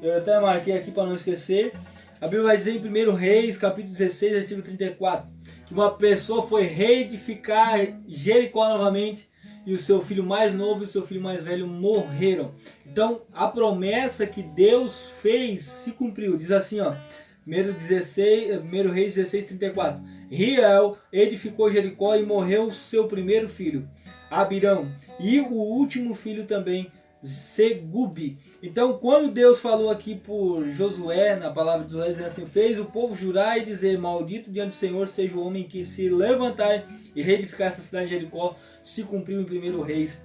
eu até marquei aqui para não esquecer, a Bíblia vai dizer em 1 Reis, capítulo 16, versículo 34, que uma pessoa foi reedificar Jericó novamente, e o seu filho mais novo e o seu filho mais velho morreram. Então a promessa que Deus fez se cumpriu. Diz assim, ó, 1 Reis 16, 34. Riel edificou Jericó e morreu seu primeiro filho, Abirão, e o último filho também, Segubi. Então, quando Deus falou aqui por Josué, na palavra de Josué, dizendo assim: fez o povo jurar e dizer: maldito diante do Senhor seja o homem que se levantar e reedificar essa cidade de Jericó, se cumpriu em 1 Reis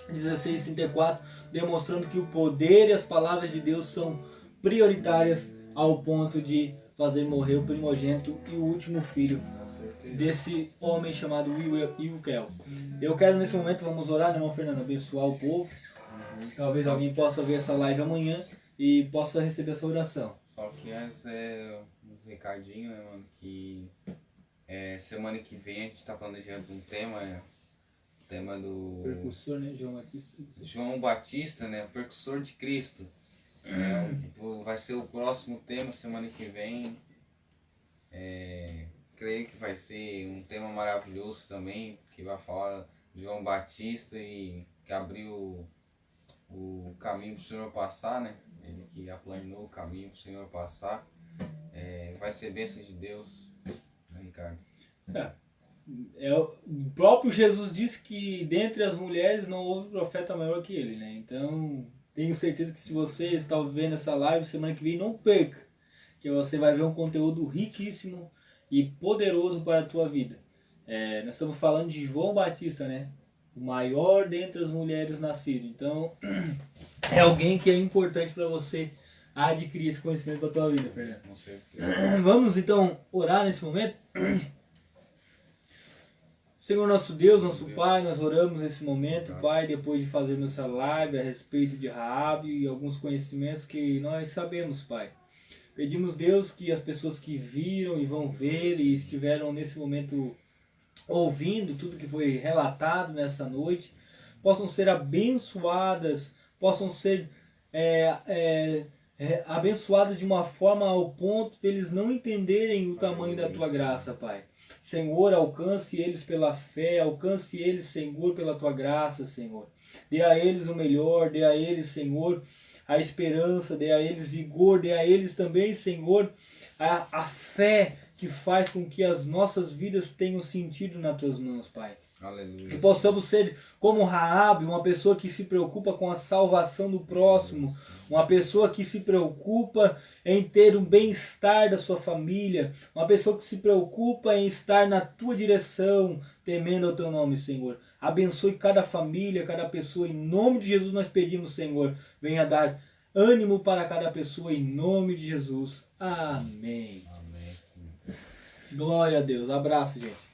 16, 34, demonstrando que o poder e as palavras de Deus são prioritárias ao ponto de fazer morrer o primogênito e o último filho desse homem chamado Wilkel. Eu quero nesse momento, vamos orar, né, irmão Fernando, abençoar o povo. Talvez alguém possa ver essa live amanhã e possa receber essa oração. Só que antes uns recadinhos, né, mano, que semana que vem a gente tá planejando um tema do Percussor, né, João Batista? João Batista, né, percussor de Cristo. Vai ser o próximo tema semana que vem. Creio que vai ser um tema maravilhoso também, que vai falar de João Batista e que abriu o caminho para o Senhor passar, né? Ele que aplanou o caminho para o Senhor passar. Vai ser bênção de Deus, né, Ricardo? O próprio Jesus disse que dentre as mulheres não houve profeta maior que ele, né? Então, tenho certeza que se você está vendo essa live semana que vem, não perca, que você vai ver um conteúdo riquíssimo e poderoso para a tua vida. Nós estamos falando de João Batista, né? O maior dentre as mulheres nascido. Então, é alguém que é importante para você adquirir esse conhecimento para a tua vida, Fernando. Com certeza. Vamos então orar nesse momento. Senhor nosso Deus, nosso Pai, nós oramos nesse momento, Pai, depois de fazermos essa live a respeito de Raabe e alguns conhecimentos que nós sabemos, Pai. Pedimos, Deus, que as pessoas que viram e vão ver e estiveram nesse momento ouvindo tudo que foi relatado nessa noite, possam ser abençoadas, possam ser abençoadas de uma forma ao ponto deles não entenderem o tamanho da Tua graça, Pai. Senhor, alcance eles pela fé, alcance eles, Senhor, pela Tua graça, Senhor. Dê a eles o melhor, dê a eles, Senhor, a esperança, dê a eles vigor, dê a eles também, Senhor, a fé que faz com que as nossas vidas tenham sentido nas Tuas mãos, Pai. Aleluia. Que possamos ser como Raabe, uma pessoa que se preocupa com a salvação do próximo, uma pessoa que se preocupa em ter um bem-estar da sua família, uma pessoa que se preocupa em estar na Tua direção, temendo ao Teu nome, Senhor. Abençoe cada família, cada pessoa, em nome de Jesus nós pedimos, Senhor, venha dar ânimo para cada pessoa, em nome de Jesus. Amém. Amém, Senhor. Glória a Deus. Abraço, gente.